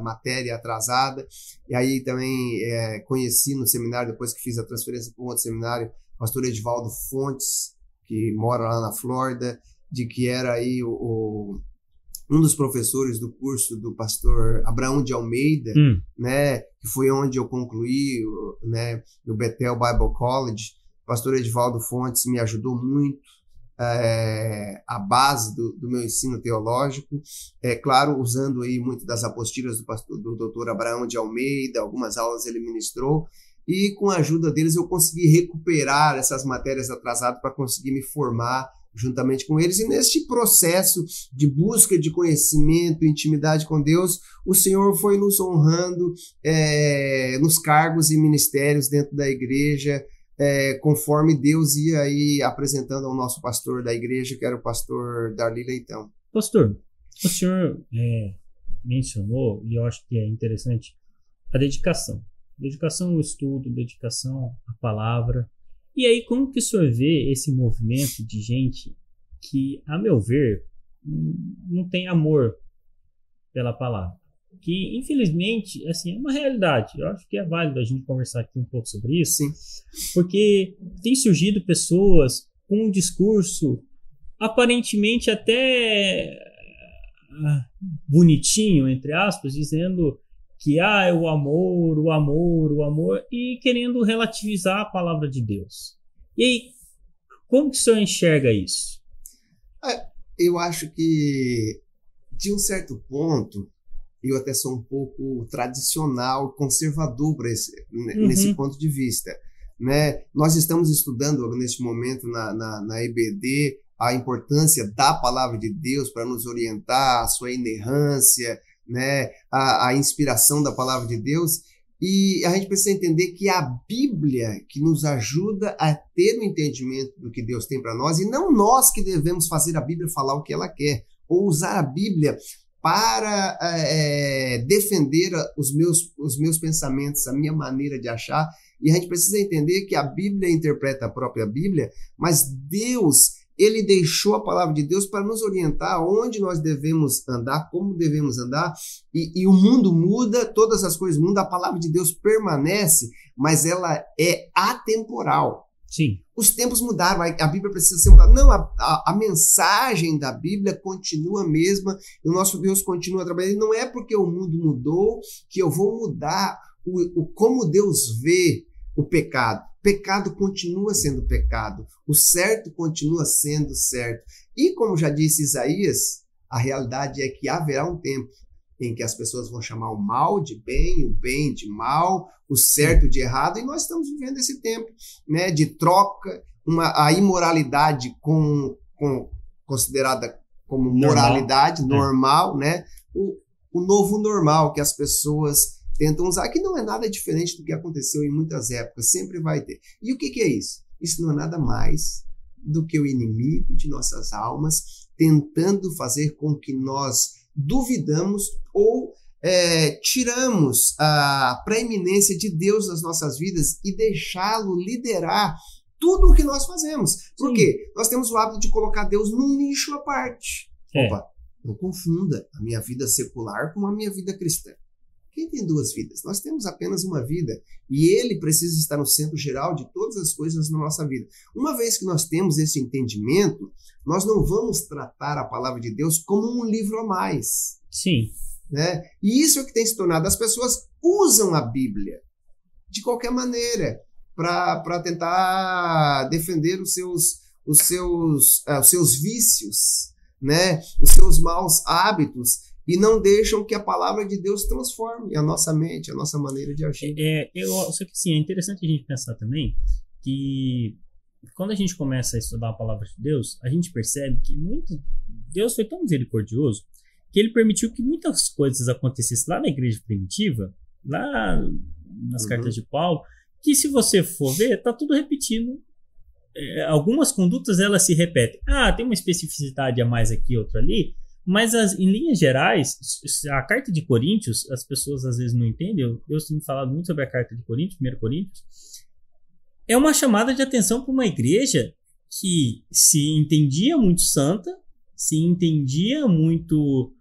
[SPEAKER 2] matéria atrasada. E aí também conheci no seminário, depois que fiz a transferência para um outro seminário, o pastor Edivaldo Fontes, que mora lá na Flórida, de que era aí um dos professores do curso do pastor Abraão de Almeida, né, que foi onde eu concluí, né, no Bethel Bible College. O pastor Edivaldo Fontes me ajudou muito, a base do meu ensino teológico, claro, usando aí muito das apostilas do doutor Abraão de Almeida, algumas aulas ele ministrou, e com a ajuda deles eu consegui recuperar essas matérias atrasadas para conseguir me formar juntamente com eles, e neste processo de busca de conhecimento, intimidade com Deus, o Senhor foi nos honrando nos cargos e ministérios dentro da igreja, conforme Deus ia aí apresentando ao nosso pastor da igreja, que era o pastor Darli Leitão.
[SPEAKER 1] Pastor, o senhor mencionou, e eu acho que é interessante, a dedicação. Dedicação ao estudo, dedicação à palavra. E aí, como que o senhor vê esse movimento de gente que, a meu ver, não tem amor pela palavra? Que, infelizmente, assim, é uma realidade. Eu acho que é válido a gente conversar aqui um pouco sobre isso.
[SPEAKER 2] Sim.
[SPEAKER 1] Porque tem surgido pessoas com um discurso aparentemente até bonitinho, entre aspas, dizendo que é o amor, o amor, o amor, e querendo relativizar a palavra de Deus. E aí, como que o senhor enxerga isso?
[SPEAKER 2] Eu acho que, de um certo ponto, eu até sou um pouco tradicional, conservador nesse ponto de vista. Né? Nós estamos estudando neste momento na EBD a importância da palavra de Deus para nos orientar, a sua inerrância, né? A inspiração da palavra de Deus, e a gente precisa entender que a Bíblia que nos ajuda a ter o entendimento do que Deus tem para nós, e não nós que devemos fazer a Bíblia falar o que ela quer, ou usar a Bíblia para defender os meus pensamentos, a minha maneira de achar. E a gente precisa entender que a Bíblia interpreta a própria Bíblia, mas Deus, ele deixou a palavra de Deus para nos orientar onde nós devemos andar, como devemos andar, e o mundo muda, todas as coisas mudam, a palavra de Deus permanece, mas ela é atemporal.
[SPEAKER 1] Sim.
[SPEAKER 2] Os tempos mudaram, a Bíblia precisa ser mudada. Não, a mensagem da Bíblia continua a mesma, e o nosso Deus continua trabalhando. Não é porque o mundo mudou que eu vou mudar como Deus vê o pecado. Pecado continua sendo pecado, o certo continua sendo certo. E como já disse Isaías, a realidade é que haverá um tempo em que as pessoas vão chamar o mal de bem, o bem de mal, o certo de errado, e nós estamos vivendo esse tempo, né, de troca, a imoralidade considerada como moralidade normal, né? O novo normal que as pessoas tentam usar, que não é nada diferente do que aconteceu em muitas épocas, sempre vai ter. E o que é isso? Isso não é nada mais do que o inimigo de nossas almas tentando fazer com que nós duvidamos ou tiramos a preeminência de Deus nas nossas vidas e deixá-lo liderar tudo o que nós fazemos. Por quê? Nós temos o hábito de colocar Deus num nicho à parte. Opa, não confunda a minha vida secular com a minha vida cristã. Quem tem duas vidas? Nós temos apenas uma vida, e ele precisa estar no centro geral de todas as coisas na nossa vida. Uma vez que nós temos esse entendimento, nós não vamos tratar a palavra de Deus como um livro a mais.
[SPEAKER 1] Sim.
[SPEAKER 2] Né? E isso é o que tem se tornado. As pessoas usam a Bíblia de qualquer maneira para tentar defender os seus vícios, né? Os seus maus hábitos, e não deixam que a palavra de Deus transforme a nossa mente, a nossa maneira de agir.
[SPEAKER 1] Só que sim, é interessante a gente pensar também que quando a gente começa a estudar a palavra de Deus, a gente percebe que Deus foi tão misericordioso que ele permitiu que muitas coisas acontecessem lá na igreja primitiva, lá nas cartas de Paulo, que se você for ver, está tudo repetindo. Algumas condutas elas se repetem. Tem uma especificidade a mais aqui, outra ali, mas em linhas gerais, a carta de Coríntios, as pessoas às vezes não entendem, eu tenho falado muito sobre a carta de Coríntios, 1 Coríntios, é uma chamada de atenção para uma igreja que se entendia muito santa, se entendia muito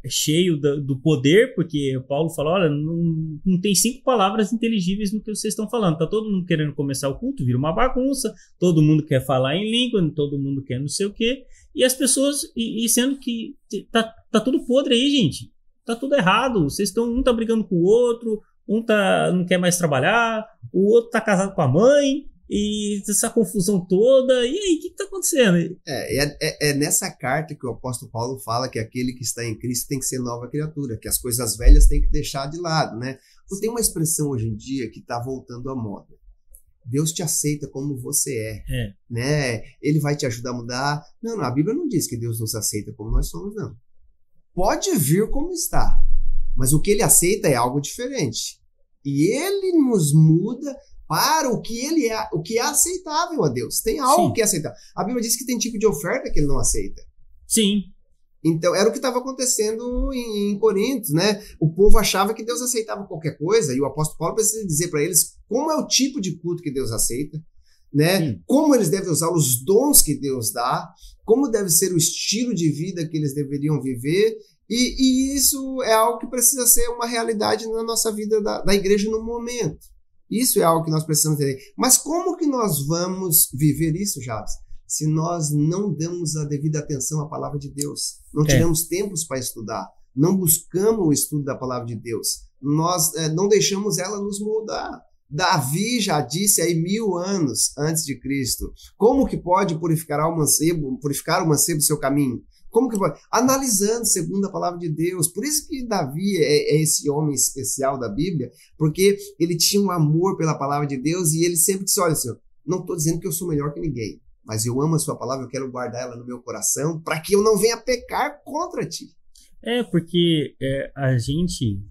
[SPEAKER 1] cheio do poder, porque Paulo fala, olha, não tem 5 palavras inteligíveis no que vocês estão falando, tá todo mundo querendo começar o culto, vira uma bagunça, todo mundo quer falar em língua, todo mundo quer não sei o quê, e as pessoas, e sendo que tá tudo podre aí, gente, tá tudo errado, vocês estão, um tá brigando com o outro, não quer mais trabalhar, o outro tá casado com a mãe, e essa confusão toda, e aí, o que está acontecendo?
[SPEAKER 2] É nessa carta que o apóstolo Paulo fala que aquele que está em Cristo tem que ser nova criatura, que as coisas velhas tem que deixar de lado, né? Tem uma expressão hoje em dia que está voltando à moda, Deus te aceita como você
[SPEAKER 1] É.
[SPEAKER 2] né? Ele vai te ajudar a mudar. Não, a Bíblia não diz que Deus nos aceita como nós somos, não. Pode vir como está, mas o que ele aceita é algo diferente. E ele nos muda para o que ele é, o que é aceitável a Deus. Tem algo que é aceitável. A Bíblia diz que tem tipo de oferta que ele não aceita.
[SPEAKER 1] Sim.
[SPEAKER 2] Então, era o que estava acontecendo em Corinto, né? O povo achava que Deus aceitava qualquer coisa, e o apóstolo Paulo precisa dizer para eles como é o tipo de culto que Deus aceita, né?
[SPEAKER 1] Sim.
[SPEAKER 2] Como eles devem usar os dons que Deus dá, como deve ser o estilo de vida que eles deveriam viver, e isso é algo que precisa ser uma realidade na nossa vida da igreja no momento. Isso é algo que nós precisamos entender. Mas como que nós vamos viver isso, Jabes? Se nós não damos a devida atenção à palavra de Deus, não tiramos tempos para estudar, não buscamos o estudo da palavra de Deus, nós não deixamos ela nos moldar. Davi já disse aí 1000 anos antes de Cristo, como que pode purificar o mancebo seu caminho? Como que pode? Analisando segundo a palavra de Deus. Por isso que Davi é esse homem especial da Bíblia, porque ele tinha um amor pela palavra de Deus e ele sempre disse, olha, Senhor, não estou dizendo que eu sou melhor que ninguém, mas eu amo a sua palavra, eu quero guardar ela no meu coração para que eu não venha pecar contra ti.
[SPEAKER 1] Porque a gente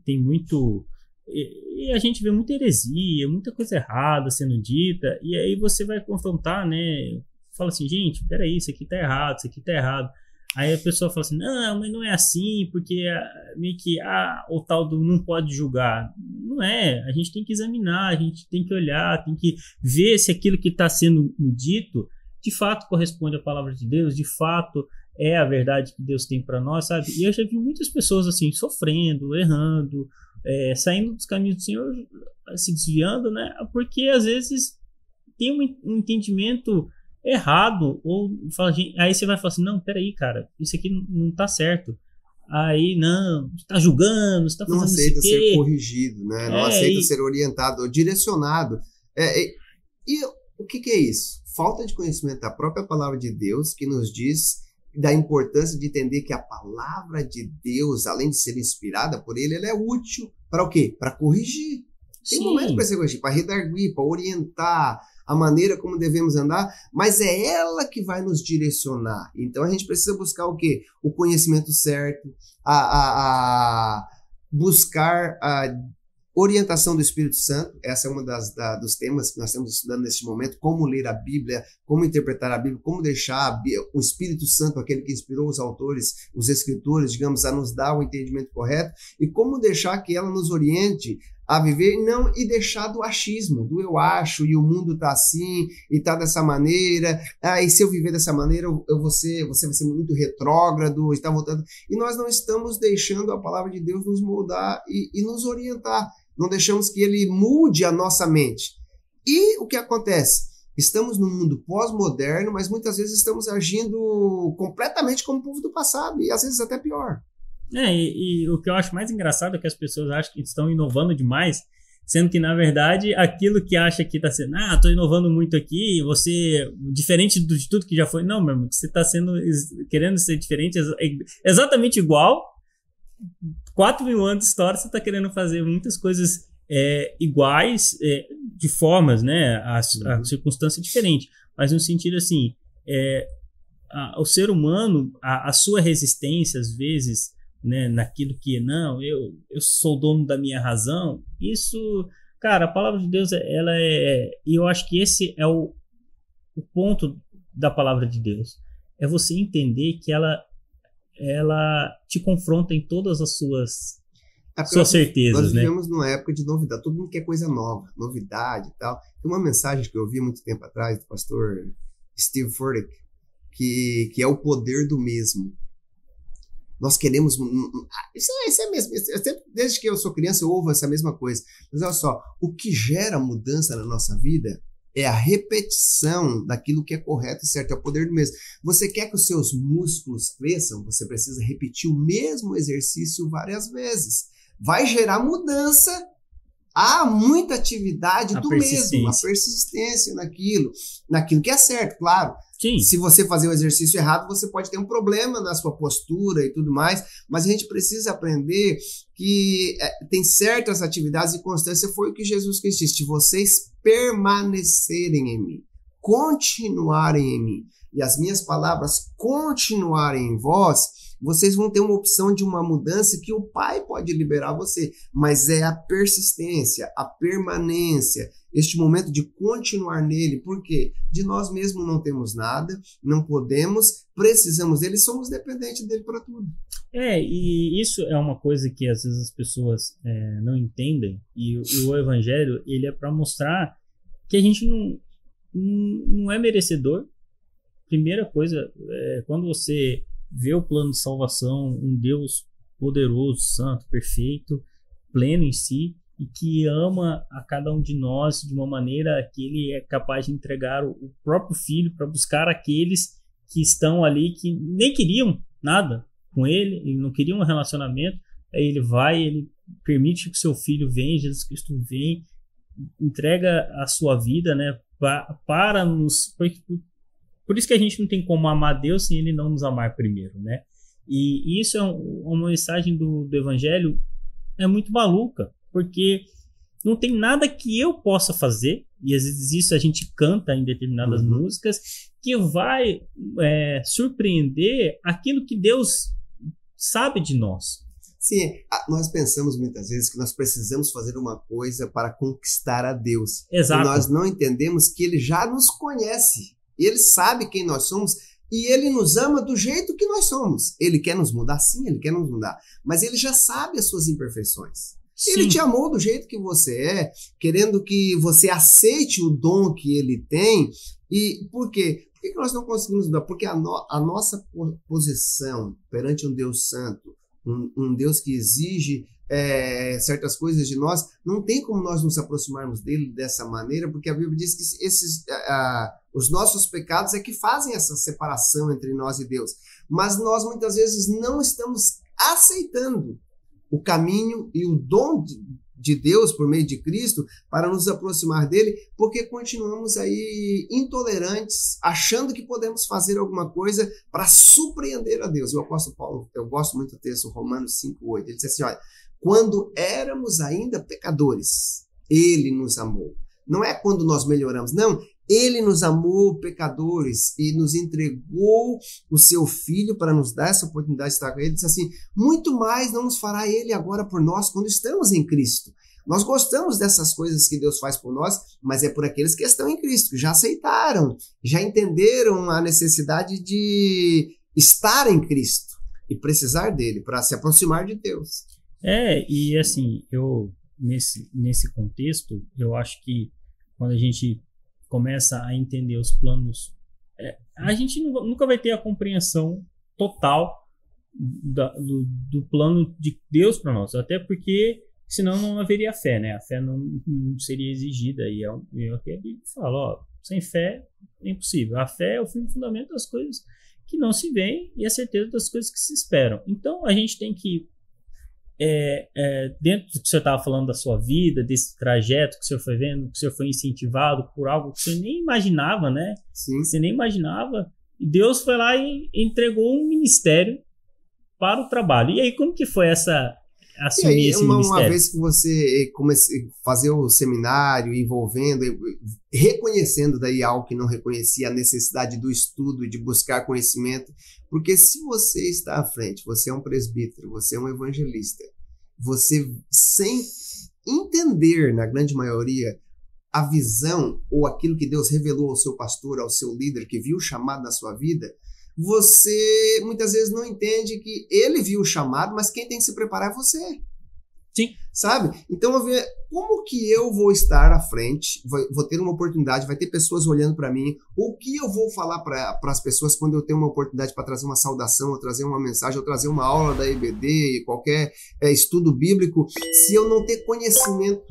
[SPEAKER 1] tem muito... E a gente vê muita heresia, muita coisa errada sendo dita, e aí você vai confrontar, né? Fala assim, gente, peraí, isso aqui tá errado, isso aqui tá errado. Aí a pessoa fala assim, não, mas não é assim, porque meio que o tal do não pode julgar. Não é, a gente tem que examinar, a gente tem que olhar, tem que ver se aquilo que está sendo dito de fato corresponde à palavra de Deus, de fato é a verdade que Deus tem para nós, sabe? E eu já vi muitas pessoas assim, sofrendo, errando, saindo dos caminhos do Senhor, se desviando, né? Porque às vezes tem um entendimento errado, ou fala, aí você vai falar assim, não, peraí, cara, isso aqui não tá certo. Aí, não, você tá julgando, você tá fazendo
[SPEAKER 2] não aceita ser corrigido, né? Não aceita ser orientado ou direcionado. E o que é isso? Falta de conhecimento da própria palavra de Deus, que nos diz da importância de entender que a palavra de Deus, além de ser inspirada por ele, ela é útil para o quê? Para corrigir. Tem momento para ser corrigir, para redarguir, para orientar a maneira como devemos andar, mas é ela que vai nos direcionar. Então a gente precisa buscar o quê? O conhecimento certo, buscar a orientação do Espírito Santo. Essa é uma dos temas que nós estamos estudando neste momento, como ler a Bíblia, como interpretar a Bíblia, como deixar o Espírito Santo, aquele que inspirou os autores, os escritores, digamos, a nos dar o entendimento correto, e como deixar que ela nos oriente a viver, não, e deixar do achismo, do eu acho, e o mundo tá assim, e tá dessa maneira, e se eu viver dessa maneira, você vai ser muito retrógrado, está voltando. E nós não estamos deixando a palavra de Deus nos moldar e nos orientar. Não deixamos que ele mude a nossa mente. E o que acontece? Estamos num mundo pós-moderno, mas muitas vezes estamos agindo completamente como o povo do passado, e às vezes até pior.
[SPEAKER 1] E o que eu acho mais engraçado é que as pessoas acham que estão inovando demais, sendo que, na verdade, aquilo que acha que está sendo, estou inovando muito aqui, você, diferente de tudo que já foi, não, meu irmão, você está querendo ser diferente, exatamente igual, 4.000 anos de história, você está querendo fazer muitas coisas iguais, de formas, né, a circunstância é diferente, mas no sentido assim, o ser humano, a sua resistência, às vezes, né, naquilo que, não, eu sou dono da minha razão, isso, cara, a palavra de Deus, ela e eu acho que esse é o ponto da palavra de Deus, é você entender que ela te confronta em todas as suas certezas,
[SPEAKER 2] nós vivemos numa época de novidade, todo mundo quer coisa nova, novidade e tal. Tem uma mensagem que eu ouvi muito tempo atrás do pastor Steve Furtick, que é o poder do mesmo. Nós queremos... Isso é mesmo. Desde que eu sou criança, eu ouvo essa mesma coisa. Mas olha só, o que gera mudança na nossa vida é a repetição daquilo que é correto e certo. É o poder do mesmo. Você quer que os seus músculos cresçam? Você precisa repetir o mesmo exercício várias vezes. Vai gerar mudança há muita atividade
[SPEAKER 1] A
[SPEAKER 2] do
[SPEAKER 1] persistência.
[SPEAKER 2] mesmo, a persistência naquilo que é certo, claro.
[SPEAKER 1] Sim.
[SPEAKER 2] Se você fazer o exercício errado, você pode ter um problema na sua postura e tudo mais, mas a gente precisa aprender que tem certas atividades e constância. Foi o que Jesus Cristo disse: se vocês permanecerem em mim, continuarem em mim, e as minhas palavras continuarem em vós, vocês vão ter uma opção de uma mudança que o Pai pode liberar você, mas é a persistência, a permanência, este momento de continuar nele, porque de nós mesmos não temos nada, não podemos, precisamos dele, somos dependentes dele para tudo.
[SPEAKER 1] E isso é uma coisa que às vezes as pessoas não entendem, e o Evangelho, ele é para mostrar que a gente não é merecedor. Primeira coisa, quando você vê o plano de salvação, um Deus poderoso, santo, perfeito, pleno em si, e que ama a cada um de nós de uma maneira que ele é capaz de entregar o próprio Filho para buscar aqueles que estão ali, que nem queriam nada com ele não queriam um relacionamento. Aí ele permite que o seu Filho venha, Jesus Cristo vem, entrega a sua vida, né, para nos... Por isso que a gente não tem como amar Deus sem ele não nos amar primeiro, né? E isso é uma mensagem do Evangelho muito maluca, porque não tem nada que eu possa fazer, e às vezes isso a gente canta em determinadas músicas, que vai surpreender aquilo que Deus sabe de nós.
[SPEAKER 2] Sim, nós pensamos muitas vezes que nós precisamos fazer uma coisa para conquistar a Deus.
[SPEAKER 1] Exato.
[SPEAKER 2] E nós não entendemos que ele já nos conhece. Ele sabe quem nós somos e ele nos ama do jeito que nós somos. Ele quer nos mudar? Sim, ele quer nos mudar. Mas ele já sabe as suas imperfeições. Sim. Ele te amou do jeito que você é, querendo que você aceite o dom que ele tem. E por quê? Por que nós não conseguimos mudar? Porque a nossa posição perante um Deus santo, um Deus que exige certas coisas de nós, não tem como nós nos aproximarmos dele dessa maneira, porque a Bíblia diz que os nossos pecados é que fazem essa separação entre nós e Deus. Mas nós muitas vezes não estamos aceitando o caminho e o dom de Deus por meio de Cristo para nos aproximar dele, porque continuamos aí intolerantes, achando que podemos fazer alguma coisa para surpreender a Deus. O apóstolo Paulo, eu gosto muito do texto Romanos 5:8, ele diz assim: olha, quando éramos ainda pecadores, ele nos amou. Não é quando nós melhoramos, não. Ele nos amou pecadores e nos entregou o seu Filho para nos dar essa oportunidade de estar com ele. Ele disse assim: muito mais não nos fará ele agora por nós quando estamos em Cristo. Nós gostamos dessas coisas que Deus faz por nós, mas é por aqueles que estão em Cristo, que já aceitaram, já entenderam a necessidade de estar em Cristo e precisar dele para se aproximar de Deus.
[SPEAKER 1] E assim, eu nesse contexto, eu acho que quando a gente começa a entender os planos, a gente nunca vai ter a compreensão total do plano de Deus para nós, até porque senão não haveria fé, né? A fé não seria exigida, e é o que a Bíblia fala, sem fé é impossível. A fé é o fim fundamento das coisas que não se veem e a certeza das coisas que se esperam. Então a gente tem que dentro do que você estava falando da sua vida, desse trajeto que o senhor foi vendo, que o senhor foi incentivado por algo que você nem imaginava, né?
[SPEAKER 2] Sim.
[SPEAKER 1] Você nem imaginava. E Deus foi lá e entregou um ministério para o trabalho. E aí, como que foi assumir esse ministério?
[SPEAKER 2] Uma vez que você comecei a fazer o seminário, envolvendo, reconhecendo daí algo que não reconhecia, a necessidade do estudo e de buscar conhecimento, porque se você está à frente, você é um presbítero, você é um evangelista, você sem entender, na grande maioria, a visão ou aquilo que Deus revelou ao seu pastor, ao seu líder, que viu o chamado na sua vida, você muitas vezes não entende que ele viu o chamado, mas quem tem que se preparar é você.
[SPEAKER 1] Sim.
[SPEAKER 2] Sabe? Então, como que eu vou estar à frente, vou ter uma oportunidade, vai ter pessoas olhando para mim, o que eu vou falar para as pessoas quando eu tenho uma oportunidade para trazer uma saudação, ou trazer uma mensagem, ou trazer uma aula da EBD, qualquer estudo bíblico, se eu não ter conhecimento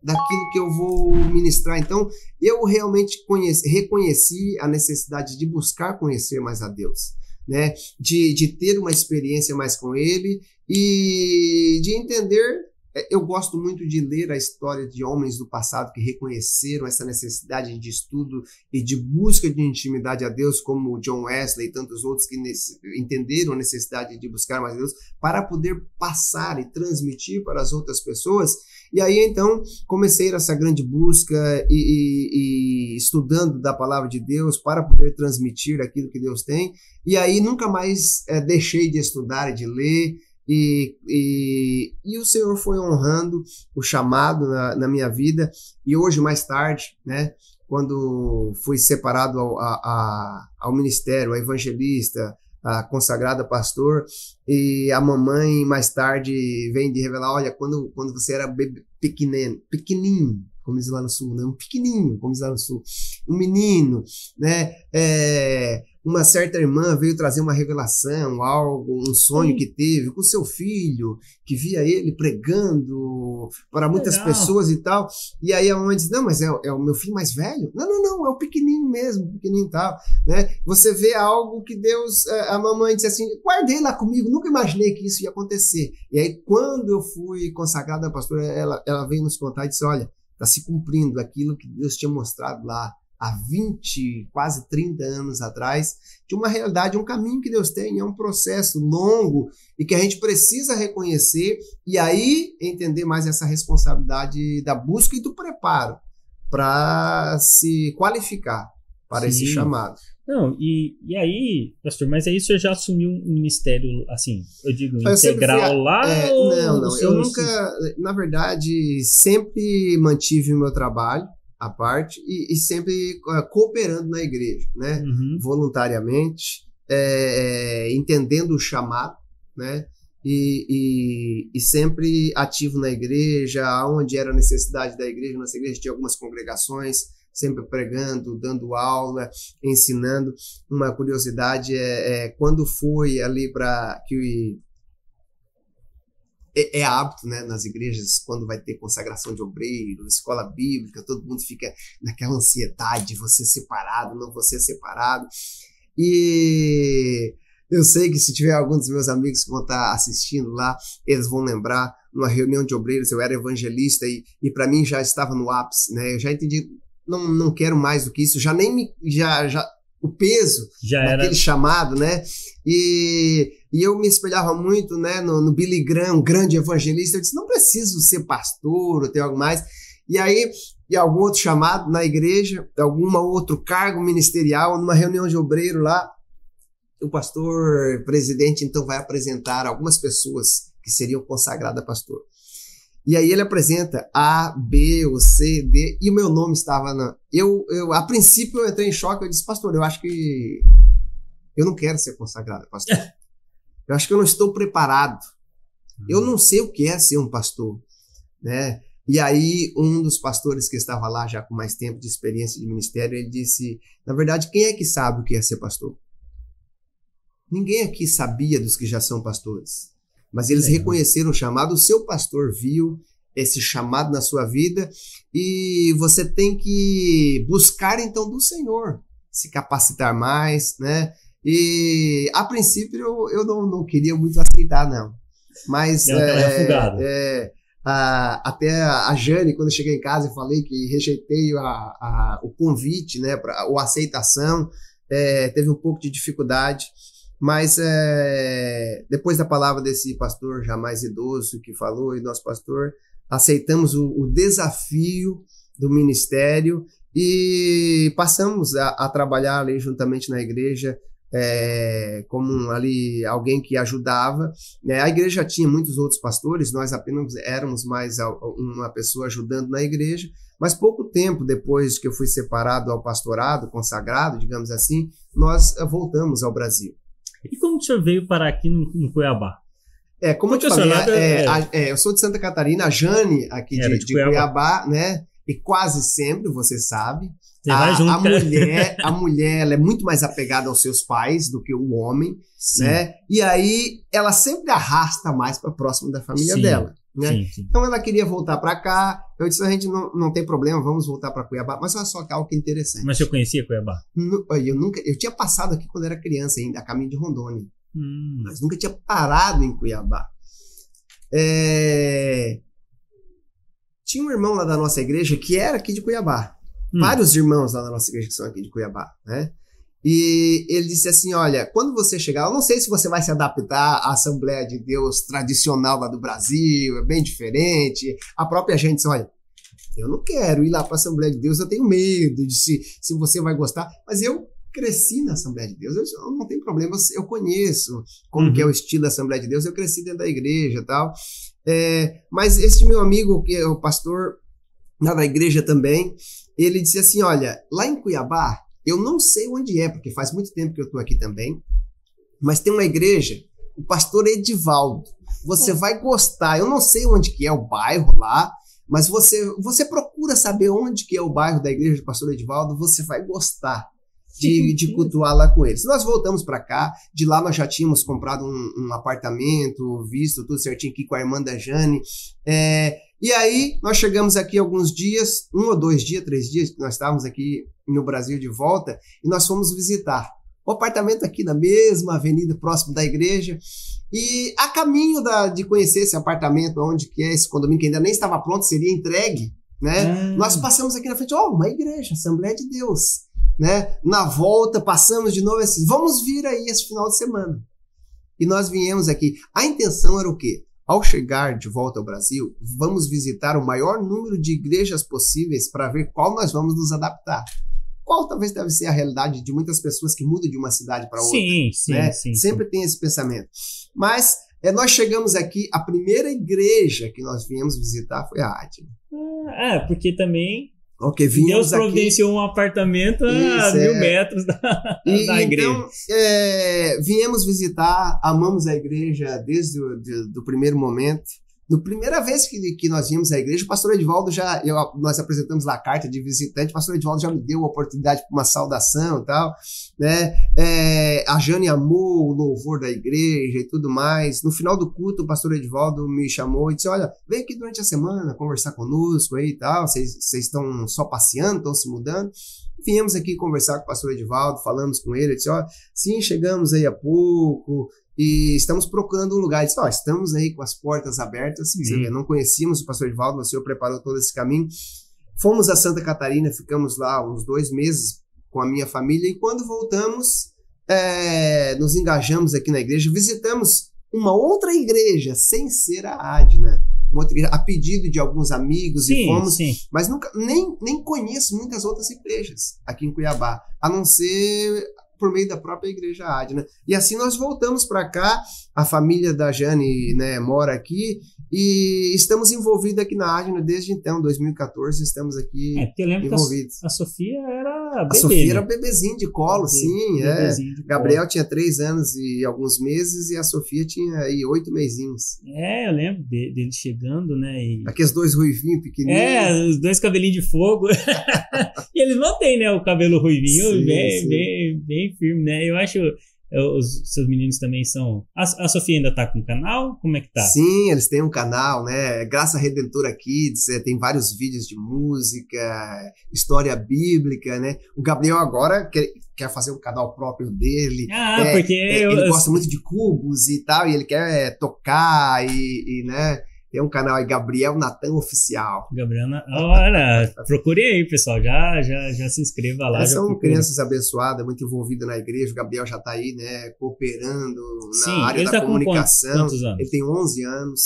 [SPEAKER 2] daquilo que eu vou ministrar. Então, eu realmente reconheci a necessidade de buscar conhecer mais a Deus, né? De ter uma experiência mais com Ele e de entender eu gosto muito de ler a história de homens do passado que reconheceram essa necessidade de estudo e de busca de intimidade a Deus, como John Wesley e tantos outros que entenderam a necessidade de buscar mais Deus para poder passar e transmitir para as outras pessoas. E aí, então, comecei essa grande busca e estudando da palavra de Deus para poder transmitir aquilo que Deus tem. E aí, nunca mais deixei de estudar e de ler. E o Senhor foi honrando o chamado na minha vida. E hoje, mais tarde, né, quando fui separado ao ministério, a evangelista, a consagrada pastor, e a mamãe mais tarde vem de revelar, olha, quando você era pequenininho, como diz lá no sul, né? Um pequenininho, como diz lá no sul, um menino, né? Uma certa irmã veio trazer uma revelação, um sonho que teve com seu filho, que via ele pregando para muitas pessoas e tal. E aí a mamãe diz, não, mas é o meu filho mais velho? Não, é o pequenininho mesmo, pequenininho e tal. Né? Você vê algo que Deus, a mamãe disse assim, guardei lá comigo, nunca imaginei que isso ia acontecer. E aí quando eu fui consagrada a pastora, ela veio nos contar e disse, olha, está se cumprindo aquilo que Deus tinha mostrado lá há 20, quase 30 anos atrás, de uma realidade, um caminho que Deus tem, é um processo longo e que a gente precisa reconhecer e aí entender mais essa responsabilidade da busca e do preparo para se qualificar para esse chamado.
[SPEAKER 1] Não, e aí, pastor, mas aí o senhor já assumiu um ministério, assim, eu digo, integral lá?
[SPEAKER 2] Não, eu nunca, na verdade, sempre mantive o meu trabalho à parte e sempre cooperando na igreja, né? Voluntariamente, entendendo o chamado, né? E sempre ativo na igreja, onde era a necessidade da igreja. Nossa igreja tinha algumas congregações, sempre pregando, dando aula, ensinando. Uma curiosidade quando foi ali para que é hábito, né, nas igrejas, quando vai ter consagração de obreiro, escola bíblica, todo mundo fica naquela ansiedade, você separado, não você separado. E eu sei que se tiver algum dos meus amigos que vão estar assistindo lá, eles vão lembrar, numa reunião de obreiros, eu era evangelista e para mim já estava no ápice, né? Eu já entendi, não quero mais do que isso, o peso daquele chamado, né? E eu me espelhava muito, né, no Billy Graham, um grande evangelista. Eu disse, não preciso ser pastor ou ter algo mais. E aí, algum outro chamado na igreja, algum outro cargo ministerial, numa reunião de obreiro lá, o pastor presidente então vai apresentar algumas pessoas que seriam consagradas a pastor. E aí ele apresenta A, B, ou C, D, e o meu nome estava a princípio eu entrei em choque, eu disse, pastor, eu acho que eu não quero ser consagrado, pastor. Eu acho que eu não estou preparado. Eu não sei o que é ser um pastor, né? E aí um dos pastores que estava lá já com mais tempo de experiência de ministério, ele disse, na verdade, quem é que sabe o que é ser pastor? Ninguém aqui sabia dos que já são pastores. Mas eles reconheceram o chamado, o seu pastor viu esse chamado na sua vida e você tem que buscar então do Senhor, se capacitar mais, né? E a princípio eu não queria muito aceitar, não. Mas até a Jane, quando eu cheguei em casa e falei que rejeitei o convite, né, a aceitação, teve um pouco de dificuldade. Mas depois da palavra desse pastor já mais idoso que falou, e nosso pastor, aceitamos o desafio do ministério e passamos a trabalhar ali juntamente na igreja como ali alguém que ajudava. A igreja tinha muitos outros pastores, nós apenas éramos mais uma pessoa ajudando na igreja, mas pouco tempo depois que eu fui separado ao pastorado, consagrado, digamos assim, nós voltamos ao Brasil.
[SPEAKER 1] E como o senhor veio parar aqui no Cuiabá?
[SPEAKER 2] Como eu te falei, eu sou de Santa Catarina, a Jane aqui de Cuiabá, né? E quase sempre, você sabe, a mulher ela é muito mais apegada aos seus pais do que o homem, né? E aí ela sempre arrasta mais para próximo da família dela. Né? Sim. Então ela queria voltar para cá, eu disse, a gente não tem problema, vamos voltar para Cuiabá, mas olha só que algo que é interessante.
[SPEAKER 1] Mas você conhecia Cuiabá?
[SPEAKER 2] Eu tinha passado aqui quando era criança ainda, a caminho de Rondônia, mas nunca tinha parado em Cuiabá. Tinha um irmão lá da nossa igreja que era aqui de Cuiabá. Vários irmãos lá da nossa igreja que são aqui de Cuiabá, né? E ele disse assim, olha, quando você chegar, eu não sei se você vai se adaptar à Assembleia de Deus tradicional lá do Brasil, é bem diferente. A própria gente disse, olha, eu não quero ir lá para a Assembleia de Deus, eu tenho medo de se você vai gostar. Mas eu cresci na Assembleia de Deus, eu não tem problema, eu conheço como que é o estilo da Assembleia de Deus, eu cresci dentro da igreja e tal. Mas esse meu amigo, que é o pastor lá da igreja também, ele disse assim, olha, lá em Cuiabá, eu não sei onde é, porque faz muito tempo que eu estou aqui também, mas tem uma igreja, o pastor Edivaldo, você vai gostar, eu não sei onde que é o bairro lá, mas você procura saber onde que é o bairro da igreja do pastor Edivaldo, você vai gostar de cultuar lá com eles. Nós voltamos para cá, de lá nós já tínhamos comprado um apartamento, visto tudo certinho aqui com a irmã da Jane, e aí nós chegamos aqui alguns dias, 1 ou 2 dias, 3 dias, que nós estávamos aqui no Brasil de volta, e nós fomos visitar o apartamento aqui na mesma avenida, próximo da igreja, e a caminho de conhecer esse apartamento, onde que é esse condomínio, que ainda nem estava pronto, seria entregue, né? Nós passamos aqui na frente, uma igreja, Assembleia de Deus, né? Na volta, passamos de novo, vamos vir aí esse final de semana. E nós viemos aqui. A intenção era o quê? Ao chegar de volta ao Brasil, vamos visitar o maior número de igrejas possíveis para ver qual nós vamos nos adaptar. Qual talvez deve ser a realidade de muitas pessoas que mudam de uma cidade para outra. Sim. Sempre tem esse pensamento. Mas nós chegamos aqui, a primeira igreja que nós viemos visitar foi a Adna.
[SPEAKER 1] Porque também
[SPEAKER 2] Deus
[SPEAKER 1] providenciou um apartamento a 1.000 metros da igreja.
[SPEAKER 2] Então, viemos visitar, amamos a igreja desde o primeiro momento. Na primeira vez que nós vimos a igreja, o pastor Edivaldo nós apresentamos lá a carta de visitante, o pastor Edivaldo já me deu a oportunidade para uma saudação e tal, né? A Jane amou o louvor da igreja e tudo mais. No final do culto, o pastor Edivaldo me chamou e disse, olha, vem aqui durante a semana conversar conosco aí e tal, vocês estão só passeando, estão se mudando. Viemos aqui conversar com o pastor Edivaldo, falamos com ele, disse, sim, chegamos aí há pouco, e estamos procurando um lugar. Ele disse, estamos aí com as portas abertas. Não conhecíamos o pastor Edivaldo, mas o senhor preparou todo esse caminho. Fomos a Santa Catarina, ficamos lá uns 2 meses com a minha família, e quando voltamos, nos engajamos aqui na igreja, visitamos uma outra igreja, sem ser a Adna, uma outra igreja, a pedido de alguns amigos, e fomos, mas nunca, nem conheço muitas outras igrejas aqui em Cuiabá, a não ser por meio da própria igreja Adna. E assim nós voltamos para cá, a família da Jane, né, mora aqui, e estamos envolvidos aqui na Adna desde então, 2014, estamos aqui envolvidos.
[SPEAKER 1] A Sofia era bebê.
[SPEAKER 2] A Sofia era bebezinho de colo, sim.
[SPEAKER 1] Bebezinho de
[SPEAKER 2] Gabriel
[SPEAKER 1] colo.
[SPEAKER 2] Tinha 3 anos e alguns meses, e a Sofia tinha aí 8 mesinhos.
[SPEAKER 1] Eu lembro dele chegando, né?
[SPEAKER 2] Aqueles 2 ruivinhos pequenininhos.
[SPEAKER 1] Os 2 cabelinhos de fogo. E eles mantêm, né, o cabelo ruivinho, bem firme, né? Eu acho... Os seus meninos também são... A Sofia ainda tá com o canal? Como é que tá?
[SPEAKER 2] Sim, eles têm um canal, né? Graça Redentora Kids, tem vários vídeos de música, história bíblica, né? O Gabriel agora quer fazer um canal próprio dele.
[SPEAKER 1] Porque...
[SPEAKER 2] ele gosta muito de cubos e tal, e ele quer tocar e né... Tem um canal aí, Gabriel Natan Oficial.
[SPEAKER 1] Olha, procure aí, pessoal. Já se inscreva lá.
[SPEAKER 2] São crianças abençoadas, muito envolvidas na igreja. O Gabriel já está aí, né, cooperando na área da comunicação.
[SPEAKER 1] Quantos anos?
[SPEAKER 2] Ele tem 11 anos.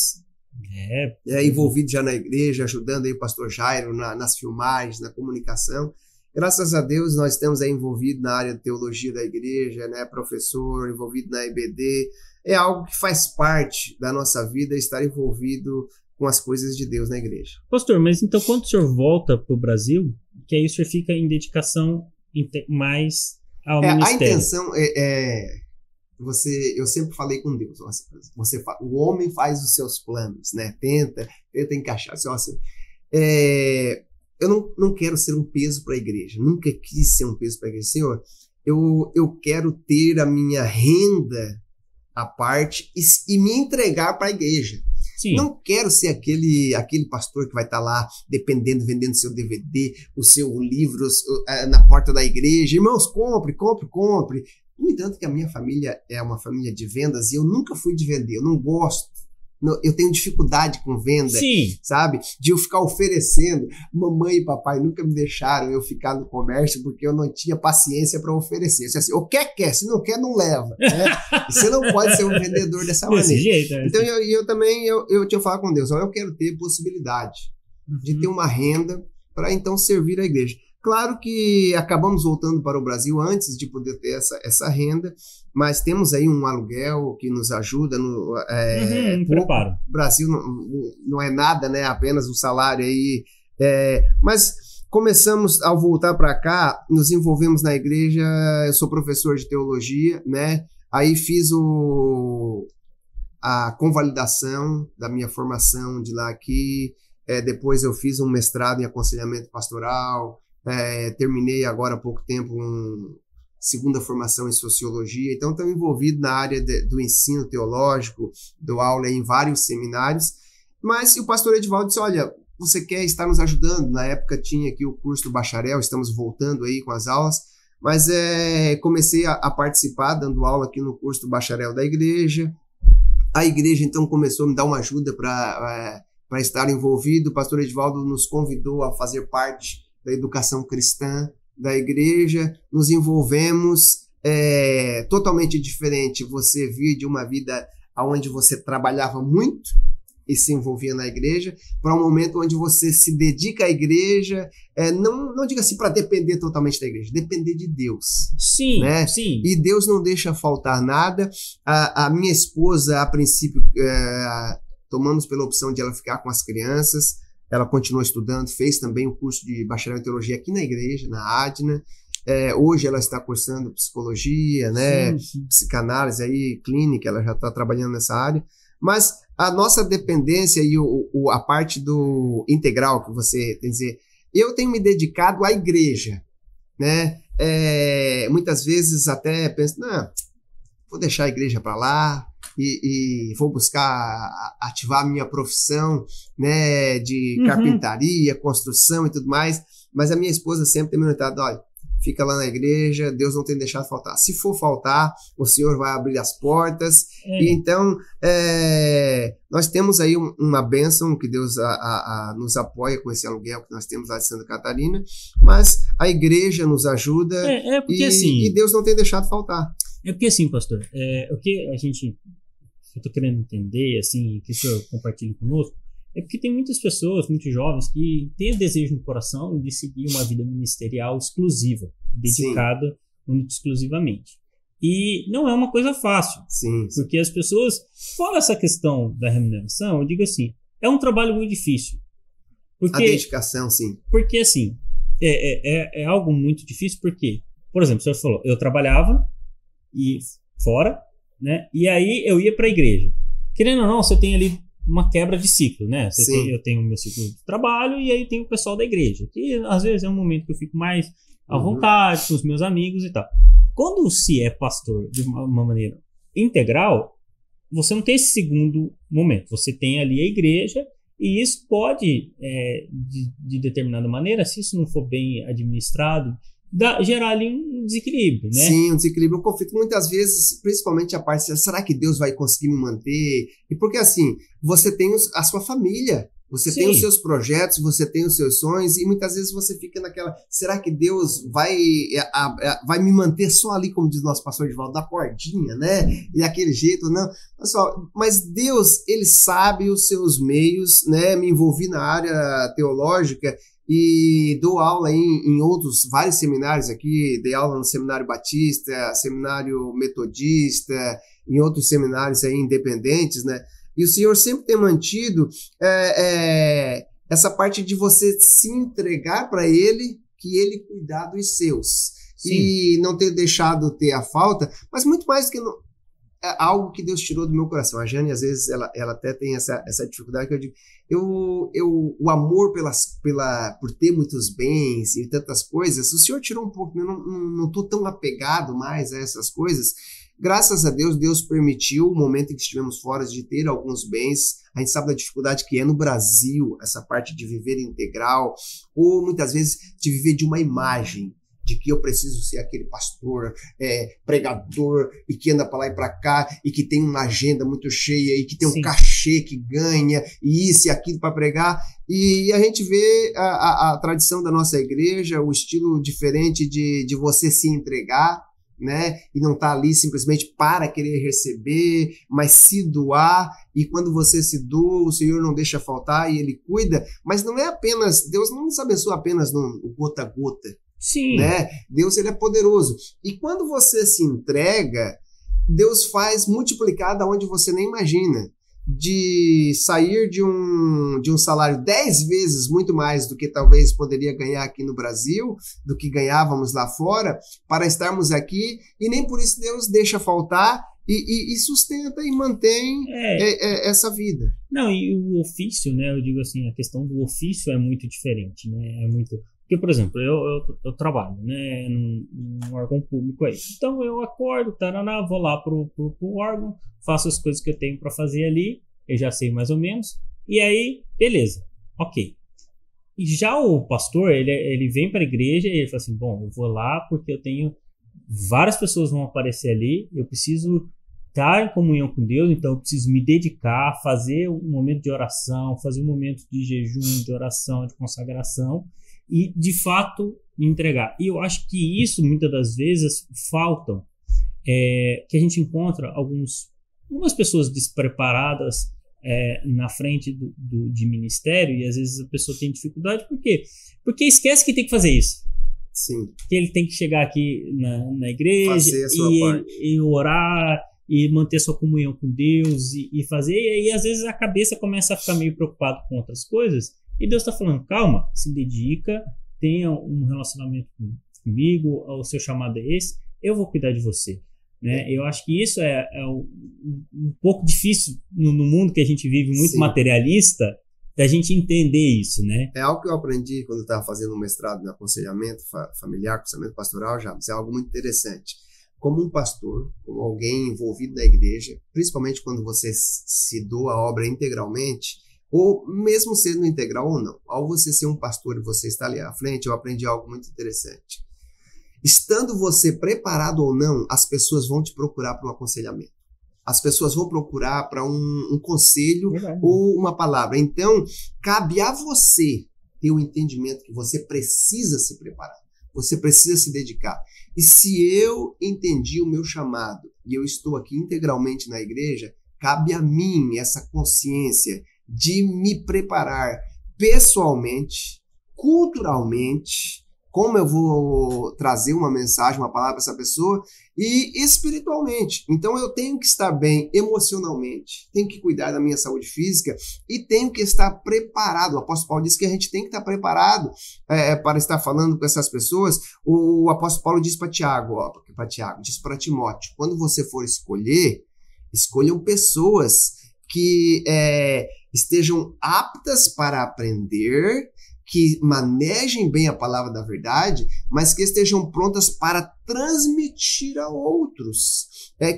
[SPEAKER 2] Envolvido já na igreja, ajudando aí o pastor Jairo nas filmagens, na comunicação. Graças a Deus, nós estamos aí envolvidos na área de teologia da igreja, né, professor, envolvido na EBD. É algo que faz parte da nossa vida, estar envolvido com as coisas de Deus na igreja.
[SPEAKER 1] Pastor, mas então quando o senhor volta para o Brasil, que aí o senhor fica em dedicação mais ao ministério?
[SPEAKER 2] A intenção eu sempre falei com Deus, o homem faz os seus planos, né? Tenta encaixar. Eu não quero ser um peso para a igreja, nunca quis ser um peso para a igreja. Senhor, eu quero ter a minha renda à parte e me entregar para a igreja.
[SPEAKER 1] Sim.
[SPEAKER 2] Não quero ser aquele pastor que vai estar lá dependendo, vendendo seu DVD, o seu livro na porta da igreja. Irmãos, compre. No entanto, que a minha família é uma família de vendas e eu nunca fui de vender, eu não gosto eu tenho dificuldade com venda,
[SPEAKER 1] Sim.
[SPEAKER 2] sabe? De eu ficar oferecendo. Mamãe e papai nunca me deixaram eu ficar no comércio porque eu não tinha paciência para oferecer. Assim, o quer, se não quer, não leva. Né? Você não pode ser um vendedor dessa maneira.
[SPEAKER 1] Desse jeito,
[SPEAKER 2] Então, eu também tinha falado com Deus, eu quero ter possibilidade de ter uma renda para então servir a igreja. Claro que acabamos voltando para o Brasil antes de poder ter essa renda, mas temos aí um aluguel que nos ajuda.
[SPEAKER 1] Preparo.
[SPEAKER 2] O Brasil não é nada, né? Apenas um salário aí. Mas começamos, ao voltar para cá, nos envolvemos na igreja. Eu sou professor de teologia, né? Aí fiz a convalidação da minha formação de lá aqui. Depois eu fiz um mestrado em aconselhamento pastoral. Terminei agora há pouco tempo segunda formação em sociologia, então estou envolvido na área do ensino teológico, dou aula em vários seminários, mas o pastor Edivaldo disse, olha, você quer estar nos ajudando? Na época tinha aqui o curso do bacharel, estamos voltando aí com as aulas, mas comecei a participar, dando aula aqui no curso do bacharel da igreja. A igreja então começou a me dar uma ajuda para estar envolvido. O pastor Edivaldo nos convidou a fazer parte da educação cristã da igreja, nos envolvemos, totalmente diferente você vir de uma vida onde você trabalhava muito e se envolvia na igreja, para um momento onde você se dedica à igreja, não diga assim para depender totalmente da igreja, depender de Deus.
[SPEAKER 1] Sim,
[SPEAKER 2] né?
[SPEAKER 1] sim.
[SPEAKER 2] E Deus não deixa faltar nada. A minha esposa, a princípio, tomamos pela opção de ela ficar com as crianças. Ela continuou estudando, fez também o curso de bacharel em teologia aqui na igreja, na ADNA. Hoje ela está cursando psicologia, né? Sim. Psicanálise aí, clínica, ela já está trabalhando nessa área. Mas a nossa dependência e a parte do integral que você tem que dizer, eu tenho me dedicado à igreja, né? Muitas vezes até penso, não, vou deixar a igreja para lá, e vou buscar ativar a minha profissão, né, de carpintaria, construção e tudo mais, mas a minha esposa sempre tem me orientado, olha, fica lá na igreja, Deus não tem deixado faltar. Se for faltar, o Senhor vai abrir as portas. E então, nós temos aí uma bênção que Deus nos apoia com esse aluguel que nós temos lá de Santa Catarina, mas a igreja nos ajuda e Deus não tem deixado faltar.
[SPEAKER 1] É porque assim, pastor, o que eu estou querendo entender, assim, que o senhor compartilhe conosco, é porque tem muitas pessoas, muitos jovens, que têm o desejo no coração de seguir uma vida ministerial exclusiva, dedicada exclusivamente. E não é uma coisa fácil.
[SPEAKER 2] Sim.
[SPEAKER 1] Porque as pessoas, fora essa questão da remuneração, eu digo assim, é um trabalho muito difícil. Porque,
[SPEAKER 2] a dedicação, sim.
[SPEAKER 1] Porque, assim, é algo muito difícil, porque, por exemplo, o senhor falou, eu trabalhava fora, né? E aí eu ia para a igreja. Querendo ou não, você tem ali uma quebra de ciclo, né? Eu tenho o meu ciclo de trabalho e aí tem o pessoal da igreja, que às vezes é um momento que eu fico mais à vontade com os meus amigos e tal. Quando se é pastor de uma maneira integral, você não tem esse segundo momento. Você tem ali a igreja e isso pode, de determinada maneira, se isso não for bem administrado, gerar ali um desequilíbrio, né?
[SPEAKER 2] Sim, um desequilíbrio, um conflito. Muitas vezes, principalmente a parte, será que Deus vai conseguir me manter? E porque assim, você tem a sua família, você tem os seus projetos, você tem os seus sonhos, e muitas vezes você fica naquela, será que Deus vai me manter só ali, como diz o nosso pastor Edivaldo, da cordinha, né? E daquele jeito, não. Pessoal, mas Deus, ele sabe os seus meios, né? Me envolvi na área teológica, e dou aula em outros, vários seminários aqui, dei aula no Seminário Batista, Seminário Metodista, em outros seminários aí independentes, né? E o Senhor sempre tem mantido essa parte de você se entregar para Ele, que Ele cuidar dos seus. Sim. E não ter deixado ter a falta, mas muito mais do que... É algo que Deus tirou do meu coração. A Jane, às vezes, ela até tem essa dificuldade que eu digo, o amor por ter muitos bens e tantas coisas, o Senhor tirou um pouco, eu não estou tão apegado mais a essas coisas. Graças a Deus, Deus permitiu o momento em que estivemos fora de ter alguns bens. A gente sabe da dificuldade que é no Brasil, essa parte de viver integral, ou muitas vezes de viver de uma imagem, de que eu preciso ser aquele pastor, pregador, e que anda para lá e para cá, e que tem uma agenda muito cheia, e que tem um cachê que ganha, e isso e aquilo para pregar. E a gente vê a tradição da nossa igreja, o estilo diferente de você se entregar, né? E não tá ali simplesmente para querer receber, mas se doar. E quando você se doa, o Senhor não deixa faltar e Ele cuida. Mas não é apenas, Deus não nos abençoa apenas no gota a gota.
[SPEAKER 1] Sim.
[SPEAKER 2] Né? Deus, Ele é poderoso. E quando você se entrega, Deus faz multiplicar da onde você nem imagina. De sair de um salário 10 vezes muito mais do que talvez poderia ganhar aqui no Brasil, do que ganhávamos lá fora, para estarmos aqui, e nem por isso Deus deixa faltar e sustenta e mantém essa vida.
[SPEAKER 1] Não, e o ofício, né, eu digo assim, a questão do ofício é muito diferente, né, porque, por exemplo, eu trabalho, né, num órgão público aí. Então eu acordo, taraná, vou lá pro órgão, faço as coisas que eu tenho para fazer ali, eu já sei mais ou menos, e aí, beleza, ok. E já o pastor, ele vem para a igreja e ele fala assim, bom, eu vou lá porque eu tenho, várias pessoas vão aparecer ali, eu preciso estar em comunhão com Deus, então eu preciso me dedicar, fazer um momento de oração, fazer um momento de jejum, de oração, de consagração, e de fato me entregar. E eu acho que isso muitas das vezes faltam, que a gente encontra algumas pessoas despreparadas na frente de ministério, e às vezes a pessoa tem dificuldade. Por quê? Porque esquece que tem que fazer isso.
[SPEAKER 2] Sim.
[SPEAKER 1] Que ele tem que chegar aqui na igreja
[SPEAKER 2] fazer a sua parte.
[SPEAKER 1] E orar e manter sua comunhão com Deus e fazer, e aí às vezes a cabeça começa a ficar meio preocupada com outras coisas. E Deus está falando, calma, se dedica, tenha um relacionamento comigo, o seu chamado é esse, eu vou cuidar de você. Né? Eu acho que isso é um pouco difícil no mundo que a gente vive, muito materialista, da gente entender isso, né?
[SPEAKER 2] É algo que eu aprendi quando eu estava fazendo um mestrado em aconselhamento familiar, aconselhamento pastoral, já, mas é algo muito interessante. Como um pastor, como alguém envolvido na igreja, principalmente quando você se doa a obra integralmente, ou mesmo sendo integral ou não, ao você ser um pastor e você estar ali à frente, eu aprendi algo muito interessante. Estando você preparado ou não, as pessoas vão te procurar para um aconselhamento. As pessoas vão procurar para um conselho ou uma palavra. Então, cabe a você ter o entendimento que você precisa se preparar. Você precisa se dedicar. E se eu entendi o meu chamado e eu estou aqui integralmente na igreja, cabe a mim essa consciência de me preparar pessoalmente, culturalmente, como eu vou trazer uma mensagem, uma palavra para essa pessoa, e espiritualmente. Então eu tenho que estar bem emocionalmente, tenho que cuidar da minha saúde física e tenho que estar preparado. O apóstolo Paulo diz que a gente tem que estar preparado para estar falando com essas pessoas. O apóstolo Paulo diz para Tiago, diz para Timóteo, quando você for escolham pessoas que estejam aptas para aprender, que manejem bem a palavra da verdade, mas que estejam prontas para transmitir a outros.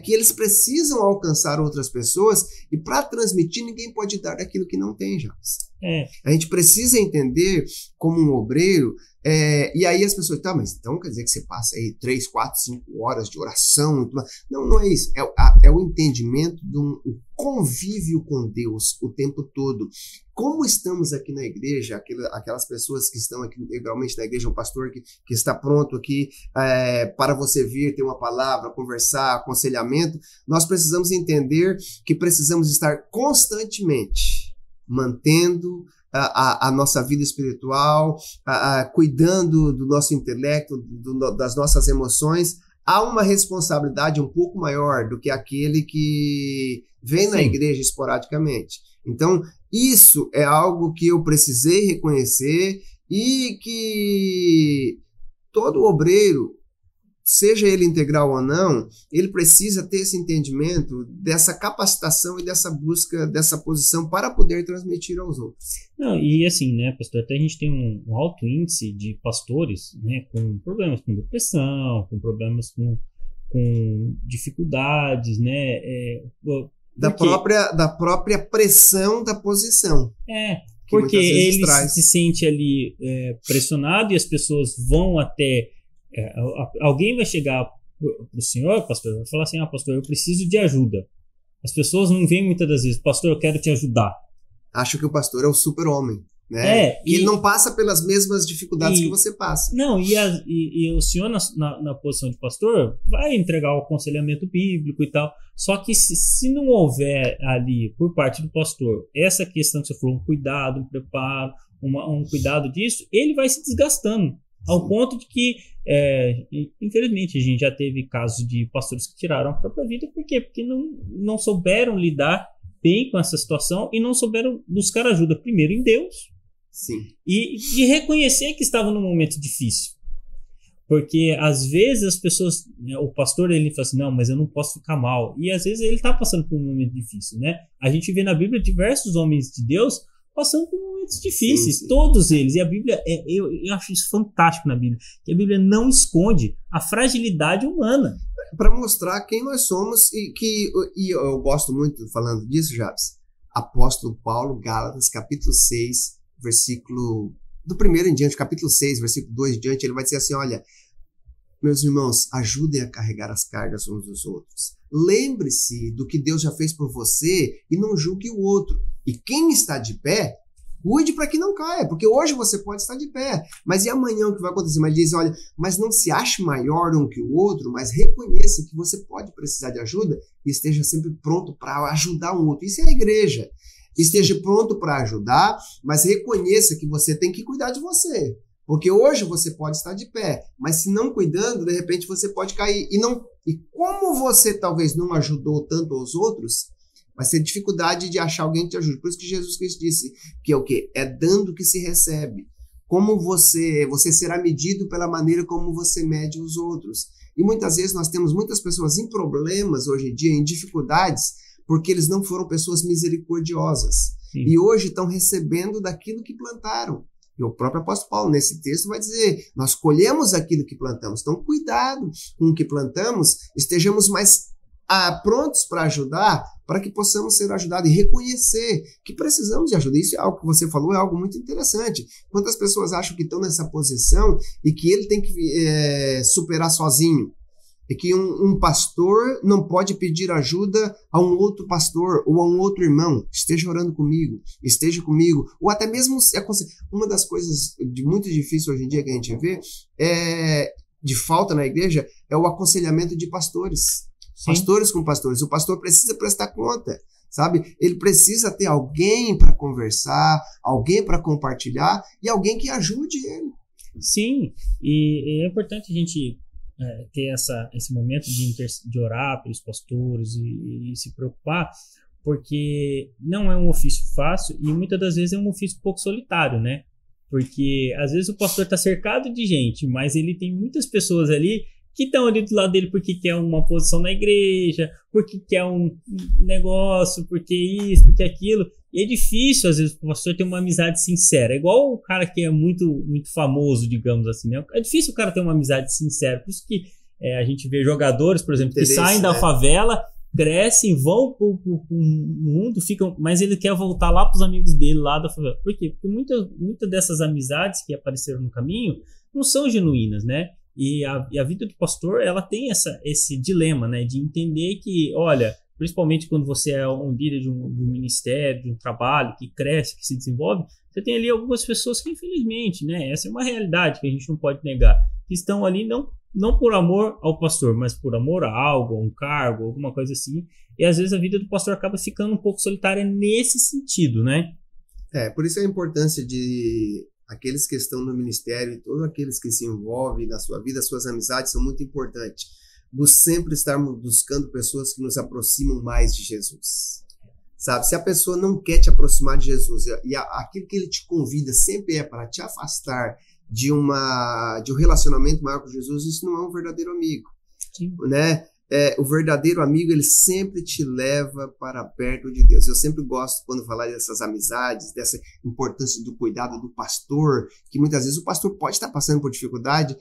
[SPEAKER 2] Que eles precisam alcançar outras pessoas, e para transmitir ninguém pode dar daquilo que não tem, já. A gente precisa entender como um obreiro, e aí as pessoas, mas então quer dizer que você passa aí 3, 4, 5 horas de oração? Não é isso. É o entendimento do convívio com Deus o tempo todo. Como estamos aqui na igreja, aquelas pessoas que estão aqui integralmente na igreja, um pastor que está pronto aqui para você vir, ter uma palavra, conversar, aconselhamento, nós precisamos entender que precisamos estar constantemente mantendo a nossa vida espiritual, cuidando do nosso intelecto, das nossas emoções. Há uma responsabilidade um pouco maior do que aquele que vem na igreja esporadicamente. Então, isso é algo que eu precisei reconhecer, e que todo obreiro, seja ele integral ou não, ele precisa ter esse entendimento, dessa capacitação e dessa busca, dessa posição para poder transmitir aos outros.
[SPEAKER 1] Não, e assim, né, pastor, até a gente tem um alto índice de pastores, né, com problemas com depressão, com problemas com dificuldades, né,
[SPEAKER 2] da própria pressão da posição.
[SPEAKER 1] Porque ele se sente ali pressionado, e as pessoas vão até Alguém vai chegar para o senhor, pastor, vai falar assim, pastor, eu preciso de ajuda. As pessoas não vêm muitas das vezes, pastor, eu quero te ajudar.
[SPEAKER 2] Acho que o pastor é o super-homem, né? Ele não passa pelas mesmas dificuldades que você passa.
[SPEAKER 1] Não, e o senhor na posição de pastor vai entregar o aconselhamento bíblico e tal, só que se não houver ali, por parte do pastor, essa questão que você falou, um cuidado, um preparo, um cuidado disso, ele vai se desgastando. Ao ponto de que, infelizmente, a gente já teve casos de pastores que tiraram a própria vida. Por quê? Porque não souberam lidar bem com essa situação e não souberam buscar ajuda, primeiro em Deus.
[SPEAKER 2] Sim.
[SPEAKER 1] E de reconhecer que estava num momento difícil. Porque, às vezes, as pessoas... o pastor, ele fala assim, não, mas eu não posso ficar mal. E, às vezes, ele está passando por um momento difícil, né? A gente vê na Bíblia diversos homens de Deus passando por momentos difíceis, sim. Todos eles. E a Bíblia, eu acho isso fantástico na Bíblia, que a Bíblia não esconde a fragilidade humana.
[SPEAKER 2] Para mostrar quem nós somos e eu gosto muito falando disso, Jabes. Apóstolo Paulo, Gálatas, capítulo 6, versículo... do primeiro em diante, capítulo 6, versículo 2 em diante, ele vai dizer assim, olha, meus irmãos, ajudem a carregar as cargas uns dos outros. Lembre-se do que Deus já fez por você e não julgue o outro. E quem está de pé, cuide para que não caia, porque hoje você pode estar de pé, mas e amanhã o que vai acontecer? Mas diz, olha, mas não se ache maior um que o outro, mas reconheça que você pode precisar de ajuda e esteja sempre pronto para ajudar um outro. Isso é a igreja. Esteja pronto para ajudar, mas reconheça que você tem que cuidar de você. Porque hoje você pode estar de pé, mas se não cuidando, de repente você pode cair. E como você talvez não ajudou tanto aos outros, vai ser dificuldade de achar alguém que te ajude. Por isso que Jesus Cristo disse que é o quê? É dando que se recebe. Como você será medido pela maneira como você mede os outros. E muitas vezes nós temos muitas pessoas em problemas hoje em dia, em dificuldades, porque eles não foram pessoas misericordiosas. Sim. E hoje estão recebendo daquilo que plantaram. E o próprio apóstolo Paulo, nesse texto, vai dizer, nós colhemos aquilo que plantamos. Então, cuidado com o que plantamos, estejamos mais prontos para ajudar, para que possamos ser ajudados e reconhecer que precisamos de ajuda. Isso é algo que você falou, é algo muito interessante. Quantas pessoas acham que estão nessa posição e que ele tem que superar sozinho? E que um pastor não pode pedir ajuda a um outro pastor ou a um outro irmão. Esteja orando comigo, esteja comigo. Ou até mesmo, uma das coisas muito difíceis hoje em dia que a gente vê, de falta na igreja, é o aconselhamento de pastores. Sim. Pastores com pastores. O pastor precisa prestar conta, sabe? Ele precisa ter alguém para conversar, alguém para compartilhar e alguém que ajude ele.
[SPEAKER 1] Sim, e é importante a gente... ter esse momento de orar pelos pastores e se preocupar, porque não é um ofício fácil e muitas das vezes é um ofício um pouco solitário, né? Porque às vezes o pastor está cercado de gente, mas ele tem muitas pessoas ali que estão ali do lado dele porque quer uma posição na igreja, porque quer um negócio, porque isso, porque aquilo. E é difícil, às vezes, o pastor ter uma amizade sincera. É igual o cara que é muito, muito famoso, digamos assim, né? É difícil o cara ter uma amizade sincera. Por isso que a gente vê jogadores, por exemplo, que saem da favela, crescem, vão pro mundo, ficam, mas ele quer voltar lá pros amigos dele lá da favela. Por quê? Porque muitas dessas amizades que apareceram no caminho não são genuínas, né? E a vida do pastor, ela tem esse dilema, né? De entender que, olha, principalmente quando você é um líder de um ministério, de um trabalho que cresce, que se desenvolve, você tem ali algumas pessoas que, infelizmente, né? Essa é uma realidade que a gente não pode negar, que estão ali não por amor ao pastor, mas por amor a algo, a um cargo, alguma coisa assim. E às vezes a vida do pastor acaba ficando um pouco solitária nesse sentido, né?
[SPEAKER 2] Por isso a importância de aqueles que estão no ministério e todos aqueles que se envolvem na sua vida, suas amizades são muito importantes. Sempre estarmos buscando pessoas que nos aproximam mais de Jesus. Sabe? Se a pessoa não quer te aproximar de Jesus e aquilo que ele te convida sempre é para te afastar de um relacionamento maior com Jesus, isso não é um verdadeiro amigo. Sim. Né? O verdadeiro amigo, ele sempre te leva para perto de Deus. Eu sempre gosto quando falar dessas amizades, dessa importância do cuidado do pastor, que muitas vezes o pastor pode estar passando por dificuldade,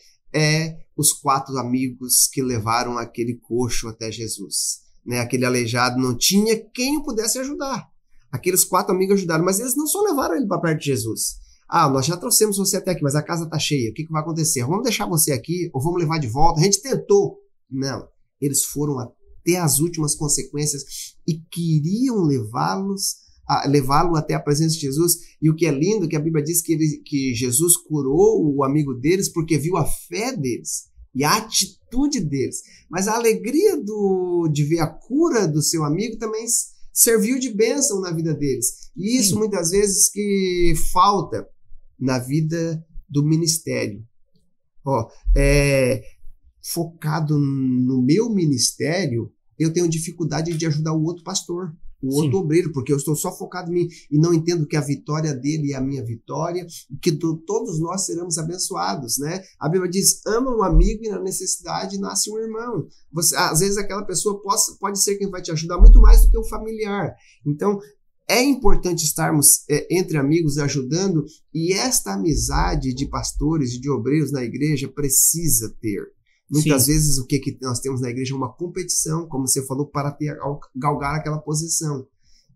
[SPEAKER 2] os 4 amigos que levaram aquele coxo até Jesus. Né? Aquele aleijado não tinha quem o pudesse ajudar. Aqueles 4 amigos ajudaram, mas eles não só levaram ele para perto de Jesus. nós já trouxemos você até aqui, mas a casa está cheia, o que vai acontecer? Vamos deixar você aqui ou vamos levar de volta? A gente tentou. Não, eles foram até as últimas consequências e queriam levá-lo até a presença de Jesus. E o que é lindo, que a Bíblia diz que Jesus curou o amigo deles porque viu a fé deles e a atitude deles. Mas a alegria de ver a cura do seu amigo também serviu de bênção na vida deles. E isso muitas vezes que falta na vida do ministério. Focado no meu ministério, eu tenho dificuldade de ajudar o outro pastor, o outro obreiro, porque eu estou só focado em mim e não entendo que a vitória dele é a minha vitória, que todos nós seremos abençoados, né? A Bíblia diz, ama um amigo e na necessidade nasce um irmão. Às vezes aquela pessoa pode ser quem vai te ajudar muito mais do que um familiar. Então, é importante estarmos entre amigos ajudando, e esta amizade de pastores e de obreiros na igreja precisa ter. Muitas vezes o que nós temos na igreja é uma competição, como você falou, para galgar aquela posição.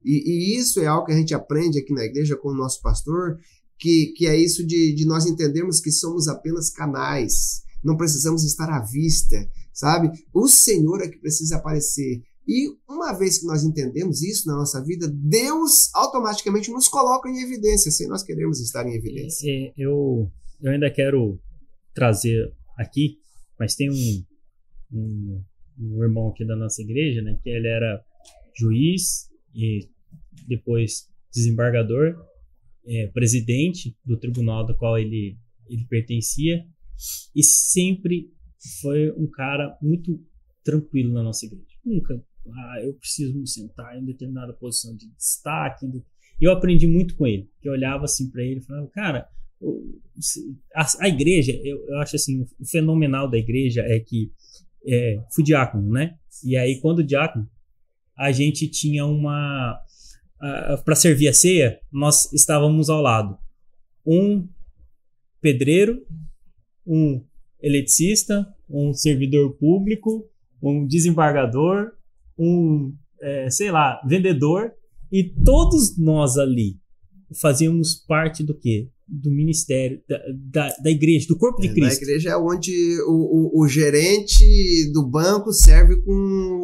[SPEAKER 2] E isso é algo que a gente aprende aqui na igreja com o nosso pastor, que é isso de nós entendermos que somos apenas canais, não precisamos estar à vista, sabe? O Senhor é que precisa aparecer. E uma vez que nós entendemos isso na nossa vida, Deus automaticamente nos coloca em evidência, sem nós querermos estar em evidência.
[SPEAKER 1] Eu ainda quero trazer aqui, mas tem um irmão aqui da nossa igreja, né, que ele era juiz e depois desembargador, presidente do tribunal do qual ele pertencia, e sempre foi um cara muito tranquilo na nossa igreja. Nunca, eu preciso me sentar em determinada posição de destaque. Eu aprendi muito com ele, que eu olhava assim para ele e falava, cara, a igreja, eu acho assim, o fenomenal da igreja é que fui diácono, né? E aí quando diácono, a gente tinha para servir a ceia, nós estávamos ao lado um pedreiro, um eletricista, um servidor público, um desembargador, vendedor, e todos nós ali fazíamos parte do quê? Do ministério, da igreja, do corpo de Cristo.
[SPEAKER 2] A igreja é onde o gerente do banco serve com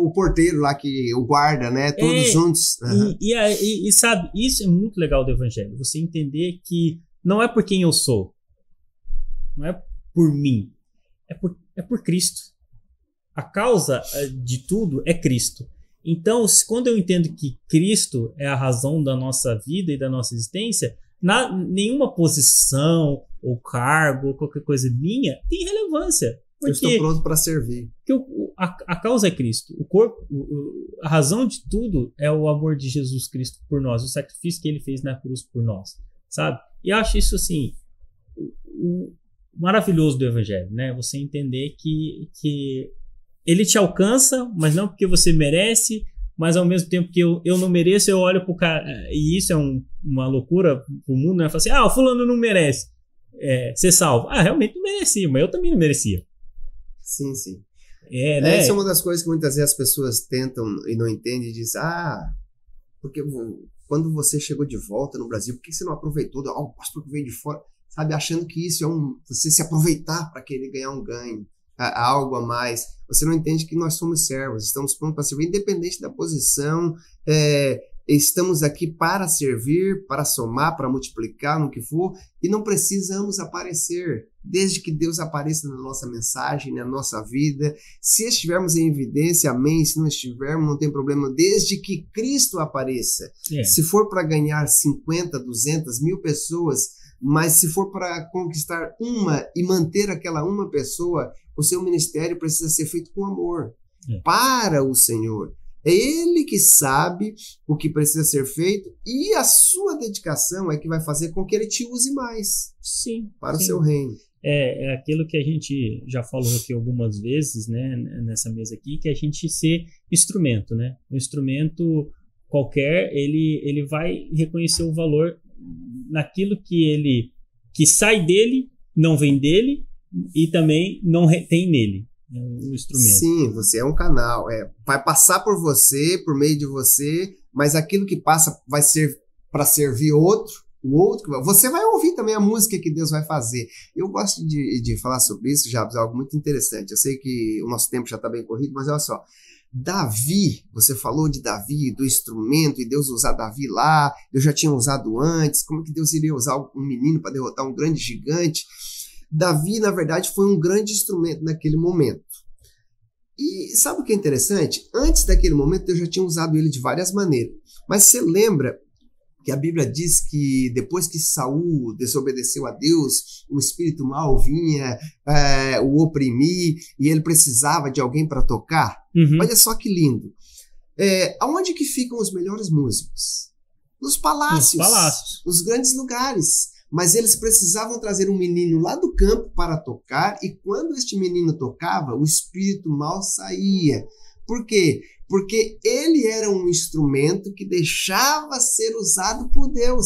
[SPEAKER 2] o porteiro lá, o guarda, né? Todos juntos. Uhum.
[SPEAKER 1] E sabe, isso é muito legal do evangelho. Você entender que não é por quem eu sou, não é por mim, é por Cristo. A causa de tudo é Cristo. Então, quando eu entendo que Cristo é a razão da nossa vida e da nossa existência, nenhuma posição ou cargo ou qualquer coisa minha tem relevância.
[SPEAKER 2] Eu estou pronto para servir.
[SPEAKER 1] Porque a causa é Cristo. O corpo, a razão de tudo é o amor de Jesus Cristo por nós, o sacrifício que ele fez na cruz por nós, sabe? E eu acho isso assim maravilhoso do evangelho, né? Você entender que ele te alcança, mas não porque você merece, mas ao mesmo tempo que eu não mereço, eu olho pro cara, e isso é uma loucura pro mundo, né? Fala assim, o fulano não merece ser salvo. Realmente não merecia, mas eu também não merecia.
[SPEAKER 2] Sim, sim.
[SPEAKER 1] Né?
[SPEAKER 2] Essa é uma das coisas que muitas vezes as pessoas tentam e não entendem, e dizem, porque quando você chegou de volta no Brasil, por que você não aproveitou? O pastor que veio de fora, sabe, achando que isso é você se aproveitar para querer ganhar um ganho, algo a mais. Você não entende que nós somos servos, estamos prontos para servir, independente da posição, estamos aqui para servir, para somar, para multiplicar, no que for, e não precisamos aparecer, desde que Deus apareça na nossa mensagem, na nossa vida. Se estivermos em evidência, amém, se não estivermos, não tem problema, desde que Cristo apareça. Se for para ganhar 50, 200, 1000 pessoas, mas se for para conquistar uma e manter aquela uma pessoa, o seu ministério precisa ser feito com amor, para o Senhor. É Ele que sabe o que precisa ser feito, e a sua dedicação é que vai fazer com que Ele te use mais.
[SPEAKER 1] Sim,
[SPEAKER 2] para o seu reino.
[SPEAKER 1] É aquilo que a gente já falou aqui algumas vezes, né, nessa mesa aqui, que a gente ser instrumento, né? Um instrumento qualquer, ele vai reconhecer o valor naquilo que sai dele, não vem dele, e também não tem nele o instrumento.
[SPEAKER 2] Sim, você é um canal, vai passar por você, por meio de você, mas aquilo que passa vai ser para servir outro, o outro, você vai ouvir também a música que Deus vai fazer. Eu gosto de falar sobre isso, Jabs, é algo muito interessante. Eu sei que o nosso tempo já está bem corrido, mas olha só, Davi, você falou de Davi, do instrumento, e Deus usar Davi lá, Deus já tinha usado antes, como que Deus iria usar um menino para derrotar um grande gigante? Davi, na verdade, foi um grande instrumento naquele momento. E sabe o que é interessante? Antes daquele momento, Deus já tinha usado ele de várias maneiras. Mas você lembra que a Bíblia diz que depois que Saul desobedeceu a Deus, o espírito mau vinha o oprimir e ele precisava de alguém para tocar? Olha só que lindo. Aonde que ficam os melhores músicos? Nos palácios, nos grandes lugares. Mas eles precisavam trazer um menino lá do campo para tocar, e quando este menino tocava, o espírito mau saía. Por quê? Porque ele era um instrumento que deixava ser usado por Deus.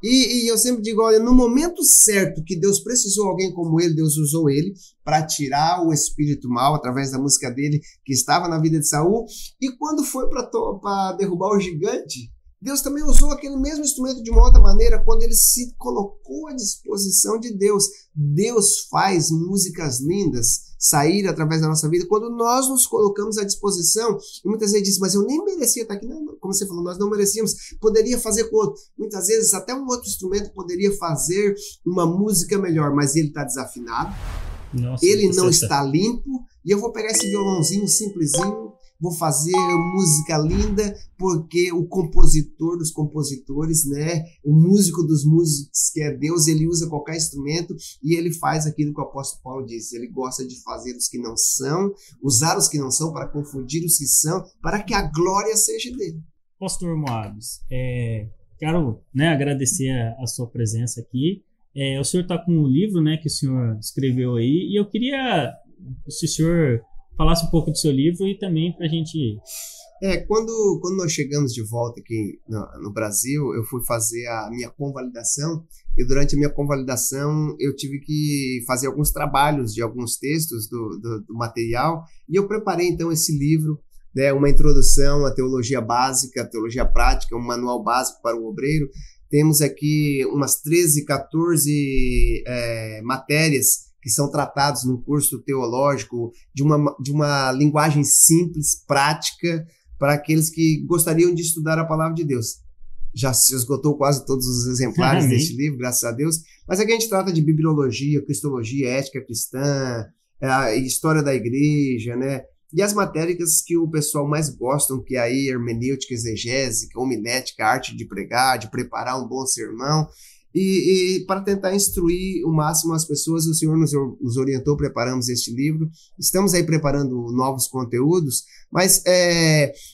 [SPEAKER 2] E eu sempre digo, olha, no momento certo que Deus precisou de alguém como ele, Deus usou ele para tirar o espírito mau através da música dele que estava na vida de Saul. E quando foi para derrubar o gigante, Deus também usou aquele mesmo instrumento de uma outra maneira quando ele se colocou à disposição de Deus. Deus faz músicas lindas sair através da nossa vida quando nós nos colocamos à disposição. E muitas vezes diz, mas eu nem merecia estar aqui. Não, como você falou, nós não merecíamos. Poderia fazer com outro. Muitas vezes até um outro instrumento poderia fazer uma música melhor, mas ele está desafinado. Nossa, ele não está limpo. E eu vou pegar esse violãozinho simplesinho, vou fazer música linda, porque o compositor dos compositores, né, o músico dos músicos, que é Deus, ele usa qualquer instrumento e ele faz aquilo que o apóstolo Paulo disse. Ele gosta de fazer os que não são, usar os que não são para confundir os que são, para que a glória seja dele.
[SPEAKER 1] Pastor Moabs, quero, né, agradecer a sua presença aqui. O senhor está com um livro, né, que o senhor escreveu aí, e eu queria, se o senhor falasse um pouco do seu livro e também para a gente...
[SPEAKER 2] Quando nós chegamos de volta aqui no Brasil, eu fui fazer a minha convalidação, e durante a minha convalidação eu tive que fazer alguns trabalhos de alguns textos do material, e eu preparei então esse livro, né, uma introdução à teologia básica, à teologia prática, um manual básico para o obreiro. Temos aqui umas 13, 14 matérias que são tratados num curso teológico de uma linguagem simples, prática, para aqueles que gostariam de estudar a palavra de Deus. Já se esgotou quase todos os exemplares deste livro, graças a Deus, mas aqui a gente trata de bibliologia, cristologia, ética cristã, a história da igreja, né? E as matérias que o pessoal mais gostam, que é aí hermenêutica, exegésica, homilética, arte de pregar, de preparar um bom sermão. E para tentar instruir o máximo as pessoas, o Senhor nos orientou, preparamos este livro. Estamos aí preparando novos conteúdos, mas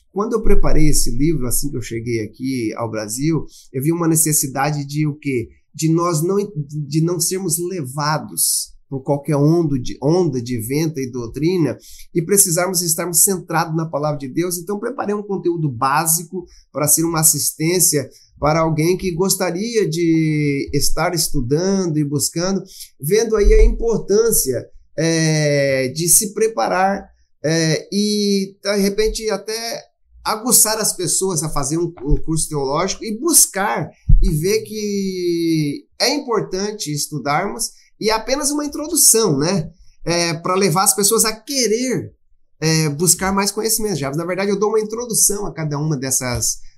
[SPEAKER 2] quando eu preparei esse livro, assim que eu cheguei aqui ao Brasil, eu vi uma necessidade de o quê? De não sermos levados por qualquer onda de vento e doutrina, e precisarmos estarmos centrados na palavra de Deus. Então preparei um conteúdo básico para ser uma assistência para alguém que gostaria de estar estudando e buscando, vendo aí a importância de se preparar e, de repente, até aguçar as pessoas a fazer um curso teológico e buscar e ver que é importante estudarmos, e é apenas uma introdução, né? Para levar as pessoas a querer buscar mais conhecimento. Já, na verdade, eu dou uma introdução a cada uma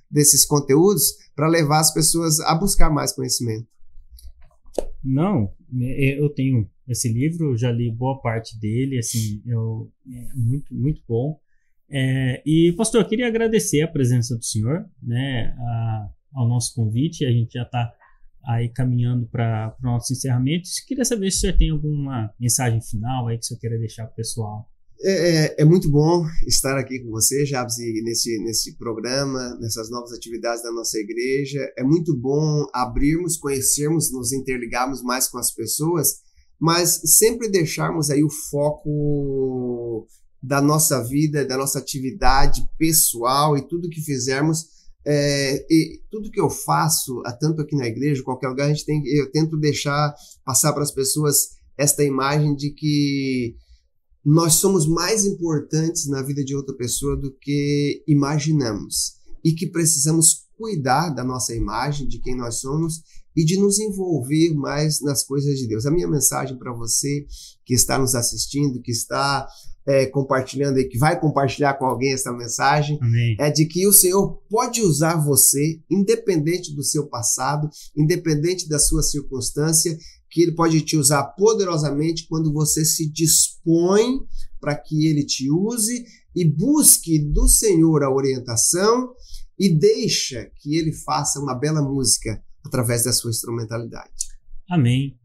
[SPEAKER 2] desses conteúdos para levar as pessoas a buscar mais conhecimento.
[SPEAKER 1] Não, eu tenho esse livro, já li boa parte dele, assim, muito, muito bom. E, pastor, eu queria agradecer a presença do senhor, né, ao nosso convite. A gente já está aí caminhando para o nosso encerramento. Queria saber se o senhor tem alguma mensagem final aí que o senhor queira deixar para o pessoal.
[SPEAKER 2] É muito bom estar aqui com você, Jabs, nesse programa, nessas novas atividades da nossa igreja. É muito bom abrirmos, conhecermos, nos interligarmos mais com as pessoas, mas sempre deixarmos aí o foco da nossa vida, da nossa atividade pessoal, e tudo que fizermos, e tudo que eu faço, tanto aqui na igreja, qualquer lugar, eu tento passar para as pessoas esta imagem de que nós somos mais importantes na vida de outra pessoa do que imaginamos, e que precisamos cuidar da nossa imagem, de quem nós somos e de nos envolver mais nas coisas de Deus. A minha mensagem para você que está nos assistindo, que está compartilhando aí, que vai compartilhar com alguém essa mensagem,
[SPEAKER 1] Amém.
[SPEAKER 2] É de que o Senhor pode usar você, independente do seu passado, independente da sua circunstância, que Ele pode te usar poderosamente quando você se dispõe para que Ele te use e busque do Senhor a orientação e deixa que Ele faça uma bela música através da sua instrumentalidade.
[SPEAKER 1] Amém.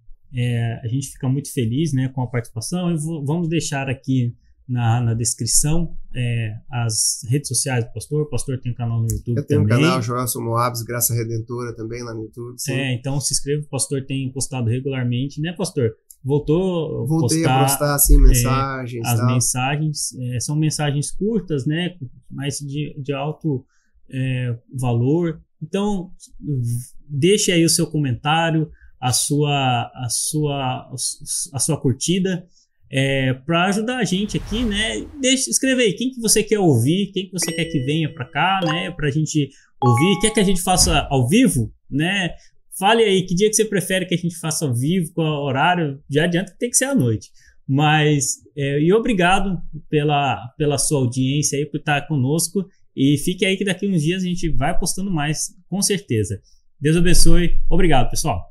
[SPEAKER 1] A gente fica muito feliz, né, com a participação. Vamos deixar aqui na descrição as redes sociais do pastor. O pastor tem um canal no YouTube também. Eu tenho um
[SPEAKER 2] canal, Joelson Moabs, Graça Redentora, também lá no YouTube. Sim.
[SPEAKER 1] Então se inscreva, o pastor tem postado regularmente, né, pastor?
[SPEAKER 2] Voltei a postar assim, mensagens.
[SPEAKER 1] As mensagens são mensagens curtas, né, mas de alto valor. Então, deixe aí o seu comentário, a sua curtida, para ajudar a gente aqui, né? Escreve aí quem que você quer ouvir, quem que você quer que venha para cá, né? Pra gente ouvir, quer que a gente faça ao vivo, né? Fale aí que dia que você prefere que a gente faça ao vivo, qual horário, já adianta que tem que ser à noite. Mas, e obrigado pela sua audiência aí, por estar conosco. E fique aí que daqui uns dias a gente vai postando mais, com certeza. Deus abençoe. Obrigado, pessoal.